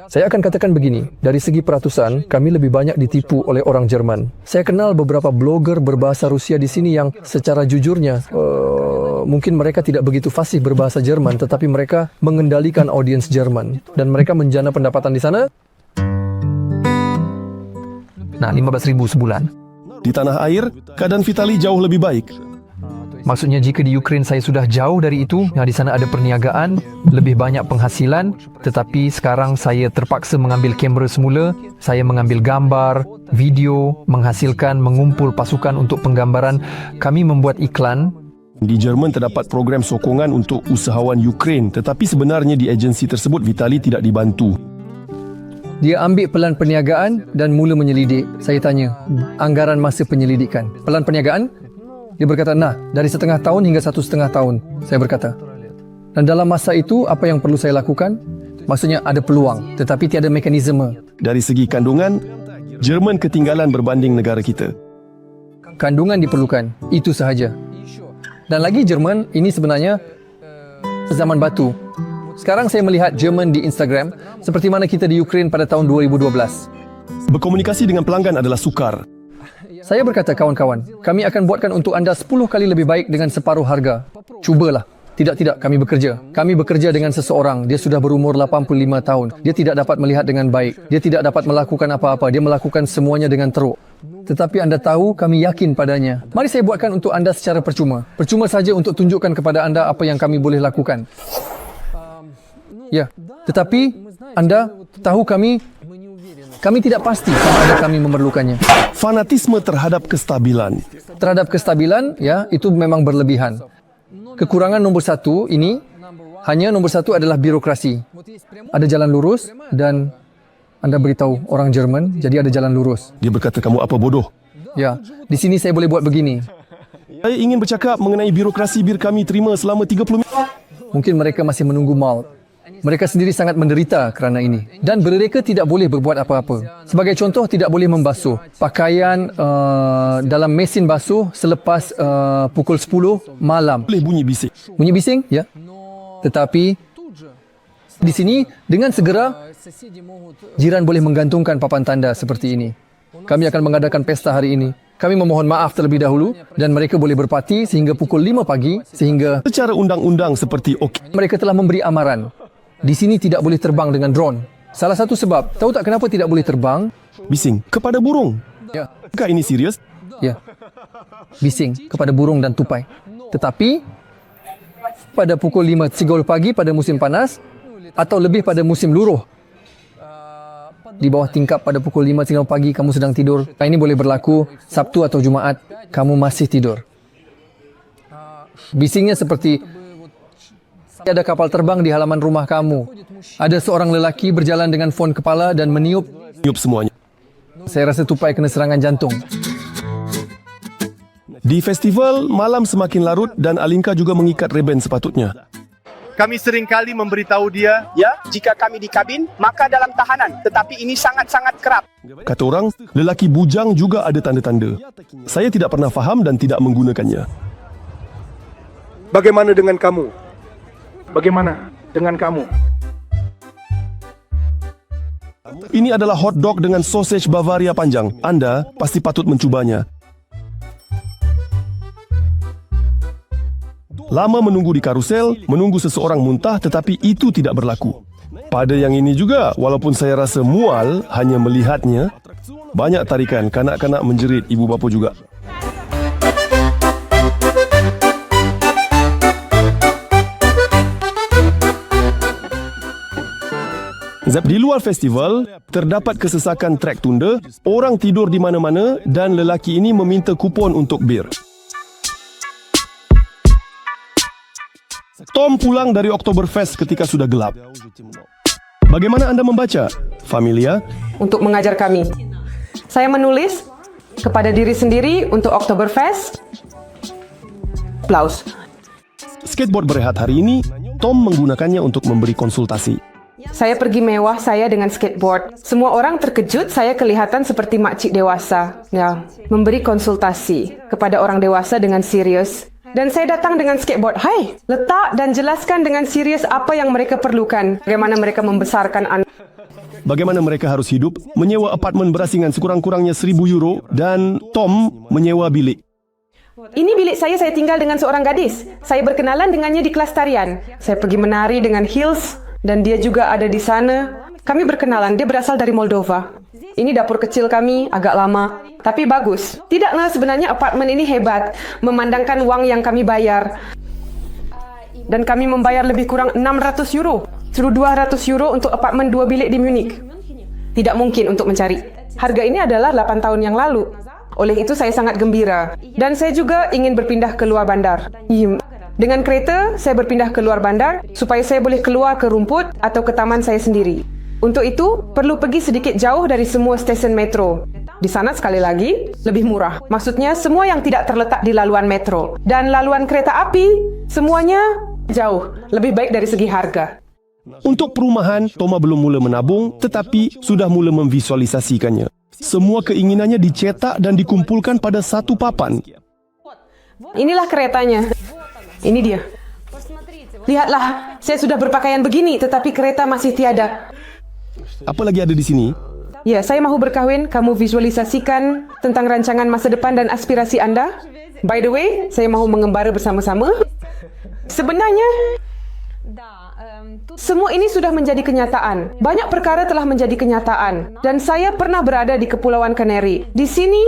Saya akan katakan begini, dari segi peratusan, kami lebih banyak ditipu oleh orang Jerman. Saya kenal beberapa blogger berbahasa Rusia di sini yang secara jujurnya, mungkin mereka tidak begitu fasih berbahasa Jerman, tetapi mereka mengendalikan audiens Jerman. Dan mereka menjana pendapatan di sana. 15,000 sebulan. Di tanah air, keadaan Vitali jauh lebih baik. Maksudnya jika di Ukraine saya sudah jauh dari itu, di sana ada perniagaan, lebih banyak penghasilan, tetapi sekarang saya terpaksa mengambil kamera semula, saya mengambil gambar, video, mengumpul pasukan untuk penggambaran. Kami membuat iklan. Di Jerman terdapat program sokongan untuk usahawan Ukraine, tetapi sebenarnya di agensi tersebut Vitali tidak dibantu. Dia ambil pelan perniagaan dan mula menyelidik. Saya tanya, anggaran masa penyelidikan. Pelan perniagaan? Dia berkata, dari 1/2 tahun hingga 1,5 tahun. Saya berkata. Dan dalam masa itu, apa yang perlu saya lakukan? Maksudnya ada peluang, tetapi tiada mekanisme. Dari segi kandungan, Jerman ketinggalan berbanding negara kita. Kandungan diperlukan, itu sahaja. Dan lagi Jerman, ini sebenarnya zaman batu. Sekarang saya melihat Jerman di Instagram, seperti mana kita di Ukraine pada tahun 2012. Berkomunikasi dengan pelanggan adalah sukar. Saya berkata, kawan-kawan, kami akan buatkan untuk anda 10 kali lebih baik dengan separuh harga. Cubalah. Tidak, kami bekerja. Kami bekerja dengan seseorang. Dia sudah berumur 85 tahun. Dia tidak dapat melihat dengan baik. Dia tidak dapat melakukan apa-apa. Dia melakukan semuanya dengan teruk. Tetapi anda tahu, kami yakin padanya. Mari saya buatkan untuk anda secara percuma. Percuma saja untuk tunjukkan kepada anda apa yang kami boleh lakukan. Ya, tetapi anda tahu kami tidak pasti sama ada kami memerlukannya. Fanatisme terhadap kestabilan. Terhadap kestabilan, ya, itu memang berlebihan. Kekurangan nombor 1 ini, nomor satu adalah birokrasi. Ada jalan lurus dan anda beritahu orang Jerman, jadi ada jalan lurus. Dia berkata, kamu apa bodoh? Ya, di sini saya boleh buat begini. Saya ingin bercakap mengenai birokrasi bir kami terima selama 30 minit. Mungkin mereka masih menunggu maut. Mereka sendiri sangat menderita kerana ini. Dan mereka tidak boleh berbuat apa-apa. Sebagai contoh, tidak boleh membasuh pakaian dalam mesin basuh selepas pukul 10 malam. Boleh bunyi bising. Bunyi bising? Ya. Tetapi di sini, dengan segera, jiran boleh menggantungkan papan tanda seperti ini. Kami akan mengadakan pesta hari ini. Kami memohon maaf terlebih dahulu dan mereka boleh berparti sehingga pukul 5 pagi sehingga secara undang-undang seperti mereka telah memberi amaran. Di sini tidak boleh terbang dengan drone. Salah satu sebab, tahu tak kenapa tidak boleh terbang? Bising kepada burung. Ya. Apakah ini serius? Ya. Bising kepada burung dan tupai. Tetapi pada pukul 5.30 pagi pada musim panas atau lebih pada musim luruh, di bawah tingkap pada pukul 5.30 pagi kamu sedang tidur. Ini boleh berlaku Sabtu atau Jumaat, kamu masih tidur. Bisingnya seperti ada kapal terbang di halaman rumah kamu. Ada seorang lelaki berjalan dengan fon kepala dan meniup semuanya. Saya rasa tupai kena serangan jantung. Di festival, malam semakin larut dan Alinka juga mengikat reben sepatutnya. Kami seringkali memberitahu dia, Ya, jika kami di kabin, maka dalam tahanan. Tetapi ini sangat-sangat kerap. Kata orang, lelaki bujang juga ada tanda-tanda. Saya tidak pernah faham dan tidak menggunakannya. bagaimana dengan kamu? Bagaimana dengan kamu? Ini adalah hot dog dengan sausage Bavaria panjang. Anda pasti patut mencubanya. Lama menunggu di karusel, menunggu seseorang muntah, tetapi itu tidak berlaku. Pada yang ini juga, walaupun saya rasa mual hanya melihatnya, banyak tarikan, kanak-kanak menjerit, ibu bapa juga. Di luar festival, terdapat kesesakan trek tunda, orang tidur di mana-mana dan lelaki ini meminta kupon untuk bir. Tom pulang dari Oktoberfest ketika sudah gelap. Bagaimana Anda membaca? Familia? Untuk mengajar kami. Saya menulis kepada diri sendiri untuk Oktoberfest. Aplaus. Skateboard berehat hari ini, Tom menggunakannya untuk memberi konsultasi. Saya pergi mewah saya dengan skateboard. Semua orang terkejut saya kelihatan seperti makcik dewasa. Ya, memberi konsultasi kepada orang dewasa dengan serius. Dan saya datang dengan skateboard. Hai, letak dan jelaskan dengan serius apa yang mereka perlukan. Bagaimana mereka membesarkan anak. Bagaimana mereka harus hidup, menyewa apartemen berasingan sekurang-kurangnya €1,000 dan Tom menyewa bilik. Ini bilik saya tinggal dengan seorang gadis. Saya berkenalan dengannya di kelas tarian. Saya pergi menari dengan heels dan dia juga ada di sana. Kami berkenalan, dia berasal dari Moldova. Ini dapur kecil kami, agak lama, tapi bagus. Tidaklah sebenarnya apartemen ini hebat, memandangkan wang yang kami bayar. Dan kami membayar lebih kurang €600. Suruh €200 untuk apartemen 2 bilik di Munich. Tidak mungkin untuk mencari. Harga ini adalah 8 tahun yang lalu. Oleh itu saya sangat gembira. Dan saya juga ingin berpindah ke luar bandar. Dengan kereta, saya berpindah ke luar bandar supaya saya boleh keluar ke rumput atau ke taman saya sendiri. Untuk itu, perlu pergi sedikit jauh dari semua stesen metro. Di sana sekali lagi, lebih murah. Maksudnya semua yang tidak terletak di laluan metro. Dan laluan kereta api, semuanya jauh. Lebih baik dari segi harga. Untuk perumahan, Toma belum mula menabung tetapi sudah mula memvisualisasikannya. Semua keinginannya dicetak dan dikumpulkan pada satu papan. Inilah keretanya. Ini dia. Lihatlah, saya sudah berpakaian begini tetapi kereta masih tiada. Apa lagi ada di sini? Ya, saya mahu berkahwin. Kamu visualisasikan tentang rancangan masa depan dan aspirasi Anda. By the way, saya mahu mengembara bersama-sama. Sebenarnya, semua ini sudah menjadi kenyataan. Banyak perkara telah menjadi kenyataan. Dan saya pernah berada di Kepulauan Canary. Di sini,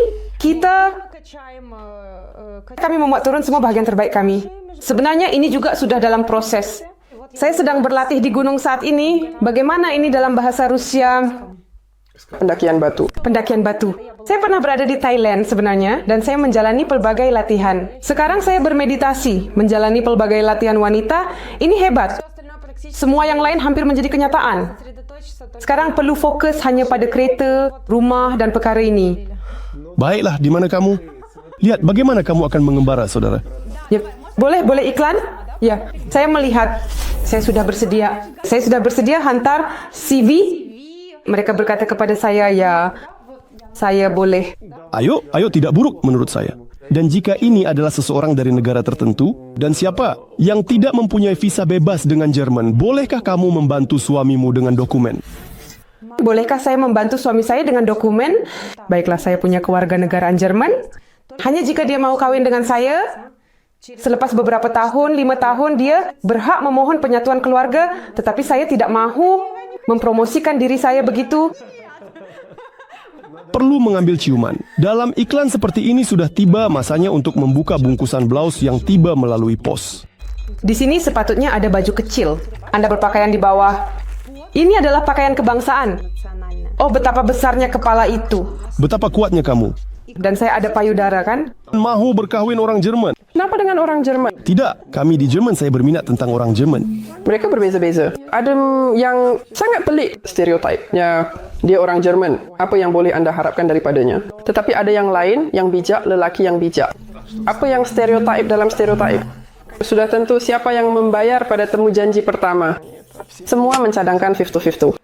kami membuat turun semua bahagian terbaik kami. Sebenarnya ini juga sudah dalam proses. Saya sedang berlatih di gunung saat ini. Bagaimana ini dalam bahasa Rusia? Pendakian batu. Pendakian batu. Saya pernah berada di Thailand sebenarnya dan saya menjalani pelbagai latihan. Sekarang saya bermeditasi, menjalani pelbagai latihan wanita. Ini hebat. Semua yang lain hampir menjadi kenyataan. Sekarang perlu fokus hanya pada kereta, rumah dan perkara ini. Baiklah, di mana kamu? Lihat bagaimana kamu akan mengembara, saudara. Ya, boleh iklan? Ya, saya melihat. Saya sudah bersedia hantar CV. Mereka berkata kepada saya, ya, saya boleh. Ayo, tidak buruk menurut saya. Dan jika ini adalah seseorang dari negara tertentu, dan siapa yang tidak mempunyai visa bebas dengan Jerman, bolehkah kamu membantu suamimu dengan dokumen? Bolehkah saya membantu suami saya dengan dokumen? Baiklah, saya punya kewarganegaraan Jerman. Hanya jika dia mau kawin dengan saya, selepas beberapa tahun, 5 tahun, dia berhak memohon penyatuan keluarga, tetapi saya tidak mahu mempromosikan diri saya begitu. Perlu mengambil ciuman. Dalam iklan seperti ini sudah tiba masanya untuk membuka bungkusan blaus yang tiba melalui pos. Di sini sepatutnya ada baju kecil. Anda berpakaian di bawah. Ini adalah pakaian kebangsaan. Oh, betapa besarnya kepala itu. Betapa kuatnya kamu. Dan saya ada payudara, kan? Mahu berkahwin orang Jerman. Kenapa dengan orang Jerman? Tidak, kami di Jerman saya berminat tentang orang Jerman. Mereka berbeza-beza. Ada yang sangat pelik stereotipnya. Dia orang Jerman. Apa yang boleh anda harapkan daripadanya? Tetapi ada yang lain, yang bijak, lelaki yang bijak. Apa yang stereotip dalam stereotip? Sudah tentu siapa yang membayar pada temu janji pertama. Semua mencadangkan 50-50.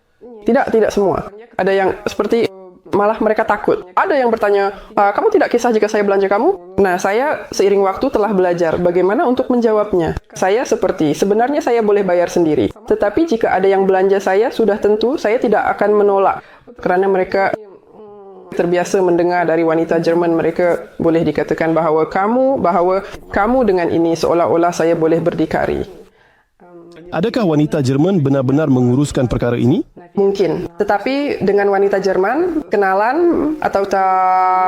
Tidak semua. Ada yang seperti malah mereka takut. Ada yang bertanya, kamu tidak kisah jika saya belanja kamu? Nah, saya seiring waktu telah belajar bagaimana untuk menjawabnya. Saya sebenarnya saya boleh bayar sendiri. Tetapi jika ada yang belanja saya, sudah tentu saya tidak akan menolak. Kerana mereka terbiasa mendengar dari wanita Jerman, mereka boleh dikatakan bahawa kamu dengan ini seolah-olah saya boleh berdikari. Adakah wanita Jerman benar-benar menguruskan perkara ini? Mungkin. Tetapi dengan wanita Jerman, kenalan atau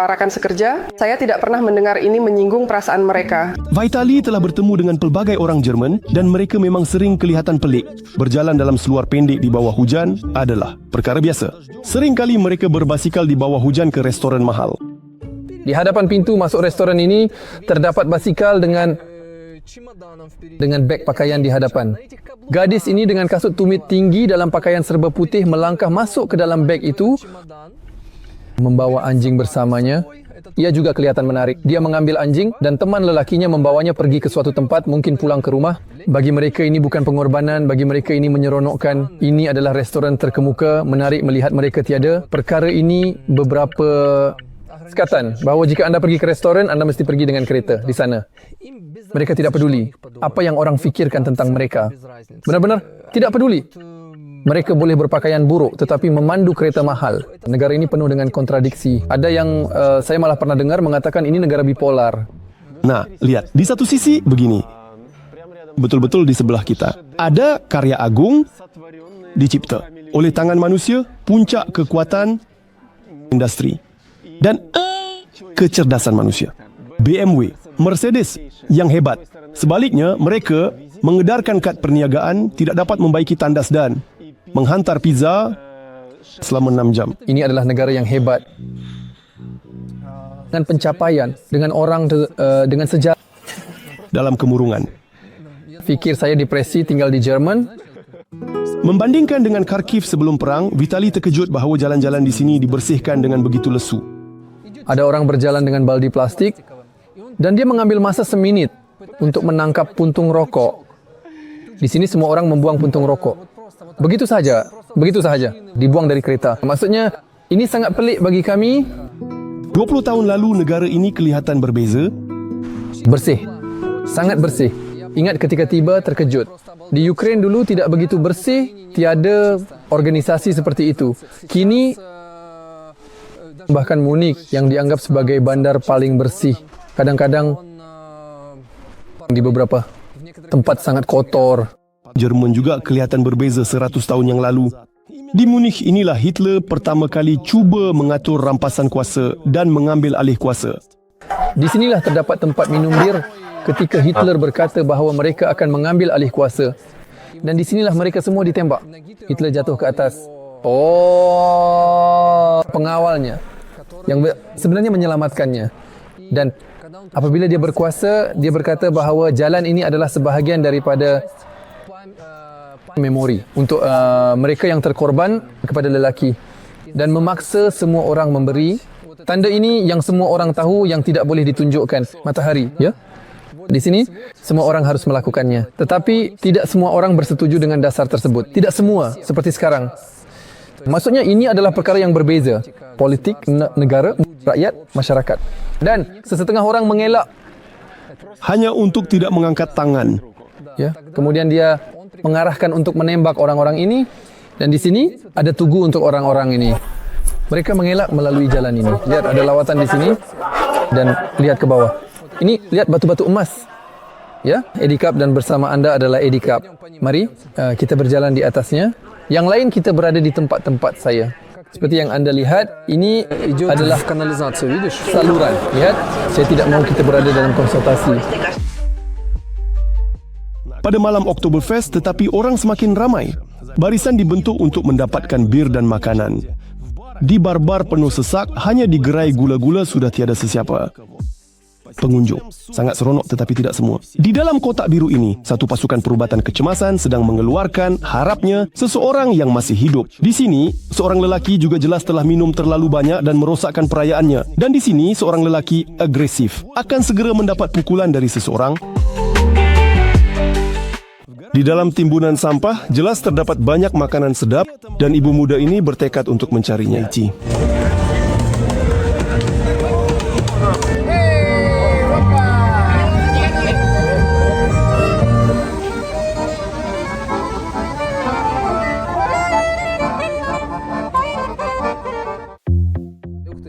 rakan sekerja, saya tidak pernah mendengar ini menyinggung perasaan mereka. Vitali telah bertemu dengan pelbagai orang Jerman dan mereka memang sering kelihatan pelik. Berjalan dalam seluar pendek di bawah hujan adalah perkara biasa. Seringkali mereka berbasikal di bawah hujan ke restoran mahal. Di hadapan pintu masuk restoran ini terdapat basikal dengan dengan beg pakaian di hadapan. Gadis ini dengan kasut tumit tinggi dalam pakaian serba putih melangkah masuk ke dalam beg itu, membawa anjing bersamanya. Ia juga kelihatan menarik. Dia mengambil anjing dan teman lelakinya membawanya pergi ke suatu tempat, mungkin pulang ke rumah. Bagi mereka ini bukan pengorbanan, bagi mereka ini menyeronokkan. Ini adalah restoran terkemuka, menarik melihat mereka tiada. Perkara ini beberapa sekatan bahawa jika anda pergi ke restoran, anda mesti pergi dengan kereta di sana. Mereka tidak peduli apa yang orang fikirkan tentang mereka. Benar-benar tidak peduli. Mereka boleh berpakaian buruk tetapi memandu kereta mahal. Negara ini penuh dengan kontradiksi. Ada yang saya malah pernah dengar mengatakan ini negara bipolar. Nah, lihat, di satu sisi begini. Betul-betul di sebelah kita. Ada karya agung dicipta oleh tangan manusia, puncak kekuatan industri dan kecerdasan manusia. BMW, Mercedes yang hebat. Sebaliknya, mereka mengedarkan kad perniagaan, tidak dapat membaiki tandas dan menghantar pizza selama 6 jam. Ini adalah negara yang hebat. Dengan pencapaian, dengan orang dengan sejarah. Dalam kemurungan. Fikir saya depresi tinggal di Jerman. Membandingkan dengan Kharkiv sebelum perang, Vitali terkejut bahawa jalan-jalan di sini dibersihkan dengan begitu lesu. Ada orang berjalan dengan baldi plastik dan dia mengambil masa seminit untuk menangkap puntung rokok. Di sini semua orang membuang puntung rokok. Begitu saja, dibuang dari kereta. Maksudnya, ini sangat pelik bagi kami. 20 tahun lalu negara ini kelihatan berbeza. Bersih, sangat bersih. Ingat ketika tiba, terkejut. Di Ukraine dulu tidak begitu bersih, tiada organisasi seperti itu. Kini, bahkan Munich yang dianggap sebagai bandar paling bersih. Kadang-kadang di beberapa tempat sangat kotor. Jerman juga kelihatan berbeza 100 tahun yang lalu. Di Munich inilah Hitler pertama kali cuba mengatur rampasan kuasa dan mengambil alih kuasa. Di sinilah terdapat tempat minum bir ketika Hitler berkata bahawa mereka akan mengambil alih kuasa. Dan di sinilah mereka semua ditembak. Hitler jatuh ke atas. Pengawalnya yang sebenarnya menyelamatkannya. Dan apabila dia berkuasa, dia berkata bahawa jalan ini adalah sebahagian daripada memori untuk mereka yang terkorban kepada lelaki dan memaksa semua orang memberi. Tanda ini yang semua orang tahu yang tidak boleh ditunjukkan. Matahari, ya? Di sini semua orang harus melakukannya. Tetapi tidak semua orang bersetuju dengan dasar tersebut. Tidak semua seperti sekarang. Maksudnya ini adalah perkara yang berbeza. Politik, negara, rakyat, masyarakat. Dan sesetengah orang mengelak hanya untuk tidak mengangkat tangan. Ya, kemudian dia mengarahkan untuk menembak orang-orang ini, dan di sini ada tugu untuk orang-orang ini. Mereka mengelak melalui jalan ini. Lihat ada lawatan di sini dan lihat ke bawah. Ini lihat batu-batu emas. Ya, Eddie Cup dan bersama anda adalah Eddie Cup. Mari kita berjalan di atasnya. Yang lain kita berada di tempat-tempat saya. Seperti yang anda lihat, ini adalah saluran. Lihat, saya tidak mahu kita berada dalam konsultasi. Pada malam Oktoberfest, tetapi orang semakin ramai. Barisan dibentuk untuk mendapatkan bir dan makanan. Di bar-bar penuh sesak, hanya di gerai gula-gula sudah tiada sesiapa. Pengunjung sangat seronok tetapi tidak semua. Di dalam kotak biru ini, satu pasukan perubatan kecemasan sedang mengeluarkan harapnya seseorang yang masih hidup. Di sini, seorang lelaki juga jelas telah minum terlalu banyak dan merosakkan perayaannya. Dan di sini, seorang lelaki agresif akan segera mendapat pukulan dari seseorang. Di dalam timbunan sampah, jelas terdapat banyak makanan sedap dan ibu muda ini bertekad untuk mencarinya.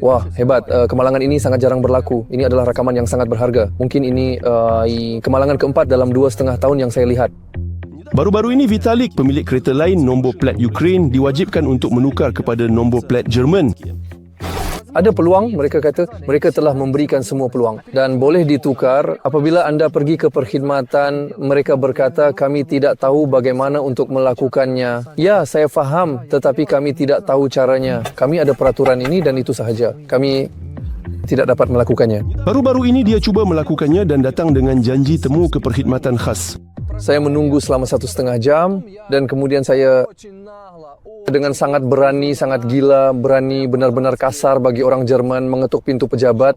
Wah, hebat. Kemalangan ini sangat jarang berlaku. Ini adalah rakaman yang sangat berharga. Mungkin ini kemalangan keempat dalam 2,5 tahun yang saya lihat. Baru-baru ini Vitalik, pemilik kereta lain nombor plat Ukraine, diwajibkan untuk menukar kepada nombor plat Jerman. Ada peluang, mereka kata, mereka telah memberikan semua peluang dan boleh ditukar. Apabila anda pergi ke perkhidmatan, mereka berkata kami tidak tahu bagaimana untuk melakukannya. Ya, saya faham, tetapi kami tidak tahu caranya. Kami ada peraturan ini dan itu sahaja. Kami tidak dapat melakukannya. Baru-baru ini dia cuba melakukannya dan datang dengan janji temu ke perkhidmatan khas. Saya menunggu selama 1,5 jam dan kemudian saya dengan sangat berani, sangat gila, berani benar-benar kasar bagi orang Jerman mengetuk pintu pejabat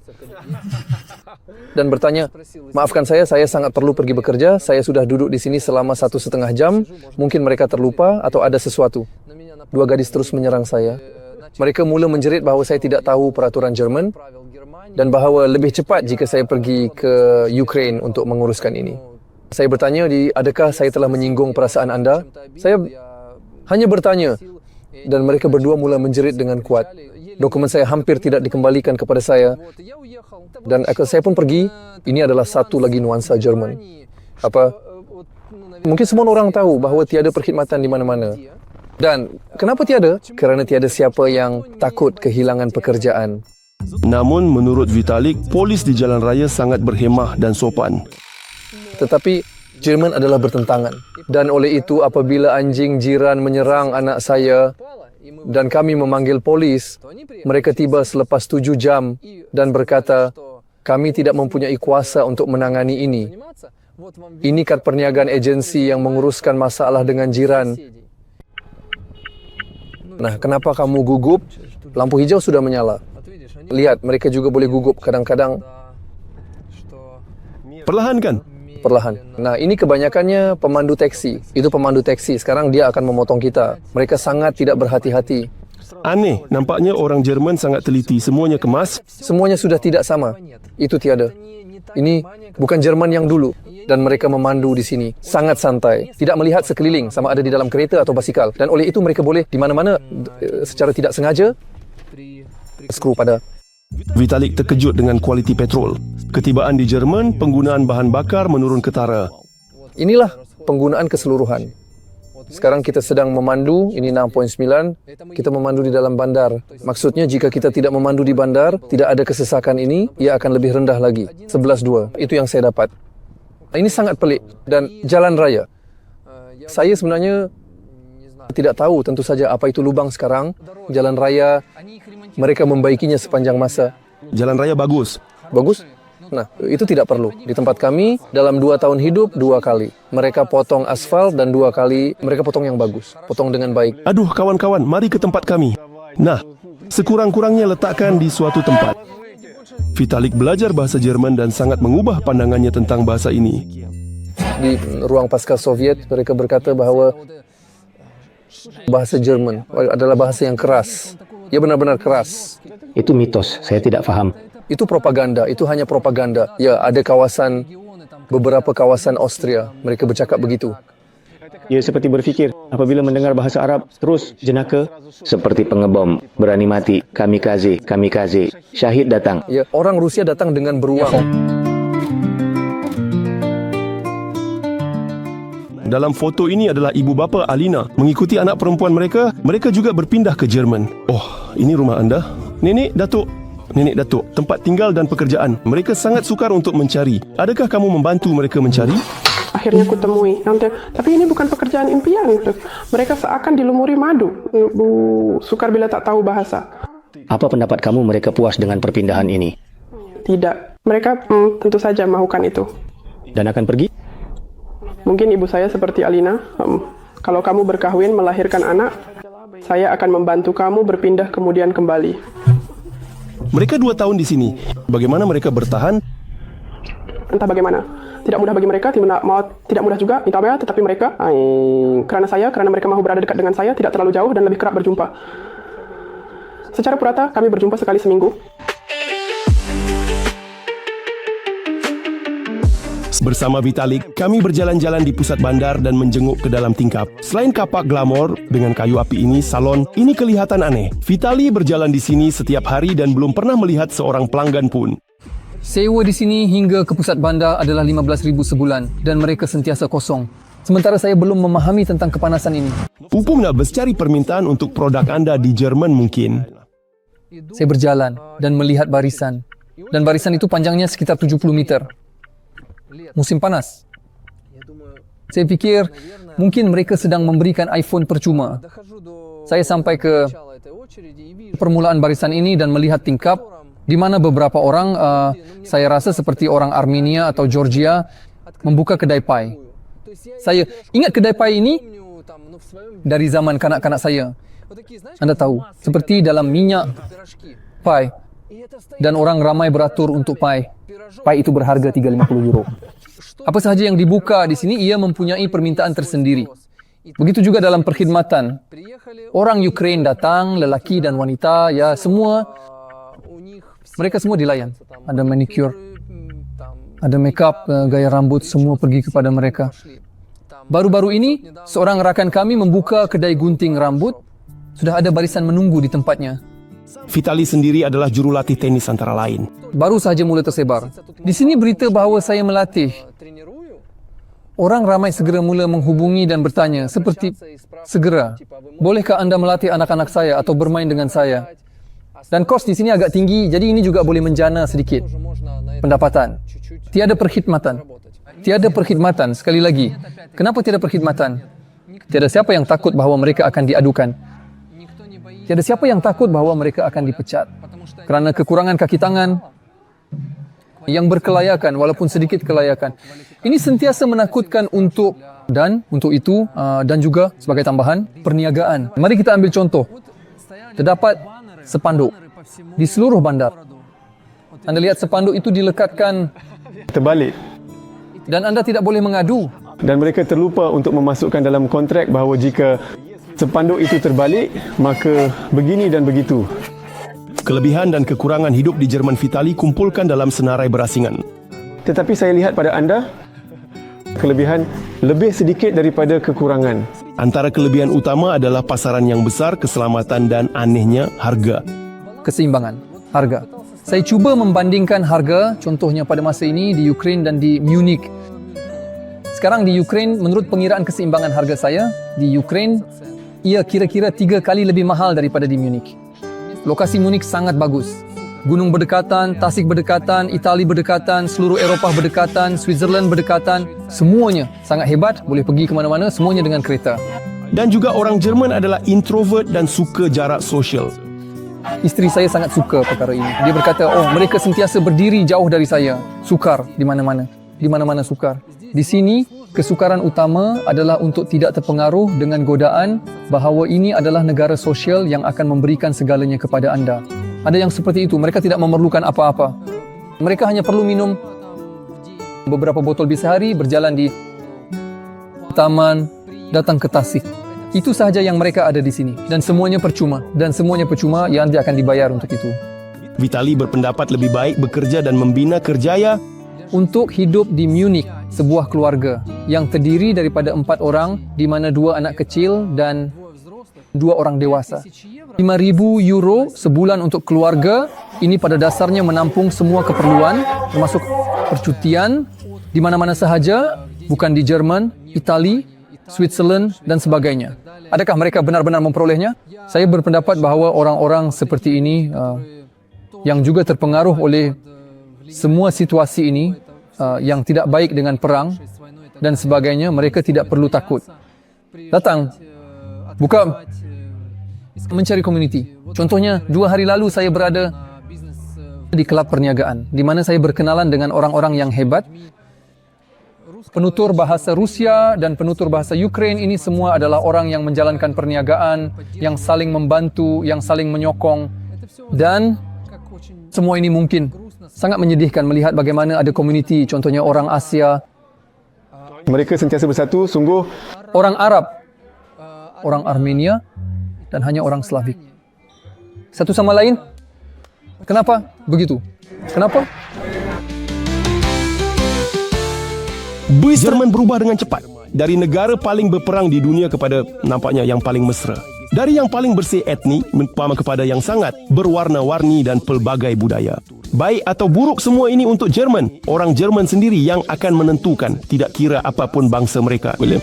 dan bertanya, maafkan saya sangat perlu pergi bekerja, saya sudah duduk di sini selama 1,5 jam, mungkin mereka terlupa atau ada sesuatu. 2 gadis terus menyerang saya. Mereka mula menjerit bahawa saya tidak tahu peraturan Jerman dan bahawa lebih cepat jika saya pergi ke Ukraine untuk menguruskan ini. Saya bertanya, adakah saya telah menyinggung perasaan anda? Saya hanya bertanya dan mereka berdua mula menjerit dengan kuat. Dokumen saya hampir tidak dikembalikan kepada saya dan saya pun pergi. Ini adalah satu lagi nuansa Jerman. Mungkin semua orang tahu bahawa tiada perkhidmatan di mana-mana. Dan kenapa tiada? Kerana tiada siapa yang takut kehilangan pekerjaan. Namun menurut Vitalik, polis di jalan raya sangat berhemah dan sopan. Tetapi Jerman adalah bertentangan. Dan oleh itu apabila anjing jiran menyerang anak saya dan kami memanggil polis, mereka tiba selepas 7 jam dan berkata, kami tidak mempunyai kuasa untuk menangani ini. Ini kad perniagaan agensi yang menguruskan masalah dengan jiran. Nah, kenapa kamu gugup? Lampu hijau sudah menyala. Lihat, mereka juga boleh gugup kadang-kadang. Perlahan kan? Perlahan. Nah, ini kebanyakannya pemandu taksi. Itu pemandu taksi. Sekarang dia akan memotong kita. Mereka sangat tidak berhati-hati. Aneh, nampaknya orang Jerman sangat teliti. Semuanya kemas. Semuanya sudah tidak sama. Itu tiada. Ini bukan Jerman yang dulu. Dan mereka memandu di sini. Sangat santai. Tidak melihat sekeliling sama ada di dalam kereta atau basikal. Dan oleh itu mereka boleh di mana-mana secara tidak sengaja skru pada. Vitalik terkejut dengan kualiti petrol. Ketibaan di Jerman, penggunaan bahan bakar menurun ketara. Inilah penggunaan keseluruhan. Sekarang kita sedang memandu, ini 6.9, kita memandu di dalam bandar. Maksudnya jika kita tidak memandu di bandar, tidak ada kesesakan ini, ia akan lebih rendah lagi. 11.2, itu yang saya dapat. Ini sangat pelik. Dan jalan raya. Saya sebenarnya tidak tahu tentu saja apa itu lubang sekarang. Jalan raya, mereka membaikinya sepanjang masa. Jalan raya bagus. Bagus? Nah, itu tidak perlu. Di tempat kami, dalam 2 tahun hidup, 2 kali. Mereka potong aspal dan 2 kali mereka potong yang bagus. Potong dengan baik. Aduh, kawan-kawan, mari ke tempat kami. Nah, sekurang-kurangnya letakkan di suatu tempat. Vitalik belajar bahasa Jerman dan sangat mengubah pandangannya tentang bahasa ini. Di ruang pasca Soviet, mereka berkata bahawa bahasa Jerman adalah bahasa yang keras. Ia benar-benar keras. Itu mitos, saya tidak faham. Itu propaganda, itu hanya propaganda. Ya, ada beberapa kawasan Austria, mereka bercakap begitu. Ia seperti berfikir, apabila mendengar bahasa Arab, terus jenaka. Seperti pengebom, berani mati, kamikaze, syahid datang. Ya, orang Rusia datang dengan beruang. Dalam foto ini adalah ibu bapa Alina. Mengikuti anak perempuan mereka, mereka juga berpindah ke Jerman. Oh, ini rumah anda? Nenek, Datuk, tempat tinggal dan pekerjaan. Mereka sangat sukar untuk mencari. Adakah kamu membantu mereka mencari? Akhirnya aku temui. Tapi ini bukan pekerjaan impian. Mereka seakan dilumuri madu. Bu sukar bila tak tahu bahasa. Apa pendapat kamu mereka puas dengan perpindahan ini? Tidak. Mereka tentu saja mahukan itu. Dan akan pergi? Mungkin ibu saya seperti Alina. Kalau kamu berkahwin melahirkan anak, saya akan membantu kamu berpindah kemudian kembali. Mereka 2 tahun di sini. Bagaimana mereka bertahan? Entah bagaimana. Tidak mudah bagi mereka, tidak mudah juga. Tetapi mereka, karena mereka mahu berada dekat dengan saya, tidak terlalu jauh dan lebih kerap berjumpa. Secara purata, kami berjumpa sekali seminggu. Bersama Vitalik, kami berjalan-jalan di pusat bandar dan menjenguk ke dalam tingkap. Selain kapak glamor dengan kayu api ini, salon ini kelihatan aneh. Vitali berjalan di sini setiap hari dan belum pernah melihat seorang pelanggan pun. Sewa di sini hingga ke pusat bandar adalah 15,000 sebulan dan mereka sentiasa kosong. Sementara saya belum memahami tentang kepanasan ini. Upum nak mencari permintaan untuk produk anda di Jerman mungkin. Saya berjalan dan melihat barisan. Dan barisan itu panjangnya sekitar 70 meter. Musim panas. Saya fikir mungkin mereka sedang memberikan iPhone percuma. Saya sampai ke permulaan barisan ini dan melihat tingkap. di mana beberapa orang, saya rasa seperti orang Armenia atau Georgia, membuka kedai pai. Saya ingat kedai pai ini dari zaman kanak-kanak saya. Anda tahu, seperti dalam minyak pai. Dan orang ramai beratur untuk pai. Pai itu berharga 350 euro. Apa sahaja yang dibuka di sini, ia mempunyai permintaan tersendiri. Begitu juga dalam perkhidmatan. Orang Ukraine datang, lelaki dan wanita, ya semua, mereka semua dilayan. Ada manicure, ada makeup, gaya rambut, semua pergi kepada mereka. Baru-baru ini, seorang rakan kami membuka kedai gunting rambut. Sudah ada barisan menunggu di tempatnya. Vitali sendiri adalah jurulatih tenis antara lain. Baru saja mula tersebar. Di sini berita bahawa saya melatih. Orang ramai segera mula menghubungi dan bertanya, seperti segera, bolehkah anda melatih anak-anak saya atau bermain dengan saya? Dan kos di sini agak tinggi, jadi ini juga boleh menjana sedikit. Pendapatan. Tiada perkhidmatan. Tiada perkhidmatan, sekali lagi. Kenapa tiada perkhidmatan? Tiada siapa yang takut bahawa mereka akan diadukan. Tiada siapa yang takut bahawa mereka akan dipecat. Kerana kekurangan kaki tangan, yang berkelayakan, walaupun sedikit kelayakan. Ini sentiasa menakutkan untuk itu, dan juga sebagai tambahan, perniagaan. Mari kita ambil contoh. Terdapat spanduk di seluruh bandar. Anda lihat spanduk itu dilekatkan Terbalik. dan anda tidak boleh mengadu. Dan mereka terlupa untuk memasukkan dalam kontrak bahawa jika spanduk itu terbalik, maka begini dan begitu. Kelebihan dan kekurangan hidup di Jerman Vitali kumpulkan dalam senarai berasingan. Tetapi saya lihat pada anda, kelebihan lebih sedikit daripada kekurangan. Antara kelebihan utama adalah pasaran yang besar, keselamatan dan anehnya harga. Keseimbangan harga. Saya cuba membandingkan harga, contohnya pada masa ini di Ukraine dan di Munich. Sekarang di Ukraine, menurut pengiraan keseimbangan harga saya, di Ukraine, ia kira-kira 3 kali lebih mahal daripada di Munich. Lokasi Munich sangat bagus. Gunung berdekatan, tasik berdekatan, Itali berdekatan, seluruh Eropah berdekatan, Switzerland berdekatan. Semuanya sangat hebat, boleh pergi ke mana-mana, semuanya dengan kereta. Dan juga orang Jerman adalah introvert dan suka jarak sosial. Isteri saya sangat suka perkara ini. Dia berkata, mereka sentiasa berdiri jauh dari saya. Sukar di mana-mana. Di mana-mana sukar. Di sini, kesukaran utama adalah untuk tidak terpengaruh dengan godaan bahawa ini adalah negara sosial yang akan memberikan segalanya kepada anda. Ada yang seperti itu, mereka tidak memerlukan apa-apa. Mereka hanya perlu minum beberapa botol bir sehari, berjalan di taman, datang ke tasik. Itu sahaja yang mereka ada di sini. Dan semuanya percuma. Dan semuanya percuma, yang dia akan dibayar untuk itu. Vitali berpendapat lebih baik bekerja dan membina kerjaya untuk hidup di Munich, sebuah keluarga yang terdiri daripada 4 orang, di mana 2 anak kecil dan 2 orang dewasa. 5.000 euro sebulan untuk keluarga, ini pada dasarnya menampung semua keperluan, termasuk percutian, di mana-mana sahaja, bukan di Jerman, Itali, Switzerland, dan sebagainya. Adakah mereka benar-benar memperolehnya? Saya berpendapat bahawa orang-orang seperti ini, yang juga terpengaruh oleh semua situasi ini yang tidak baik dengan perang dan sebagainya, mereka tidak perlu takut. Datang, buka, mencari komuniti. Contohnya, 2 hari lalu saya berada di kelab perniagaan, di mana saya berkenalan dengan orang-orang yang hebat. Penutur bahasa Rusia dan penutur bahasa Ukraine ini semua adalah orang yang menjalankan perniagaan, yang saling membantu, yang saling menyokong. Dan semua ini mungkin. Sangat menyedihkan melihat bagaimana ada komuniti, contohnya orang Asia. Mereka sentiasa bersatu, sungguh. Orang Arab, orang Armenia, dan hanya orang Slavik. Satu sama lain. Kenapa begitu? Kenapa? Bus Jerman berubah dengan cepat. Dari negara paling berperang di dunia kepada nampaknya yang paling mesra. Dari yang paling bersih etnik kepada yang sangat berwarna-warni dan pelbagai budaya. Baik atau buruk semua ini untuk Jerman. Orang Jerman sendiri yang akan menentukan, tidak kira apapun bangsa mereka. William.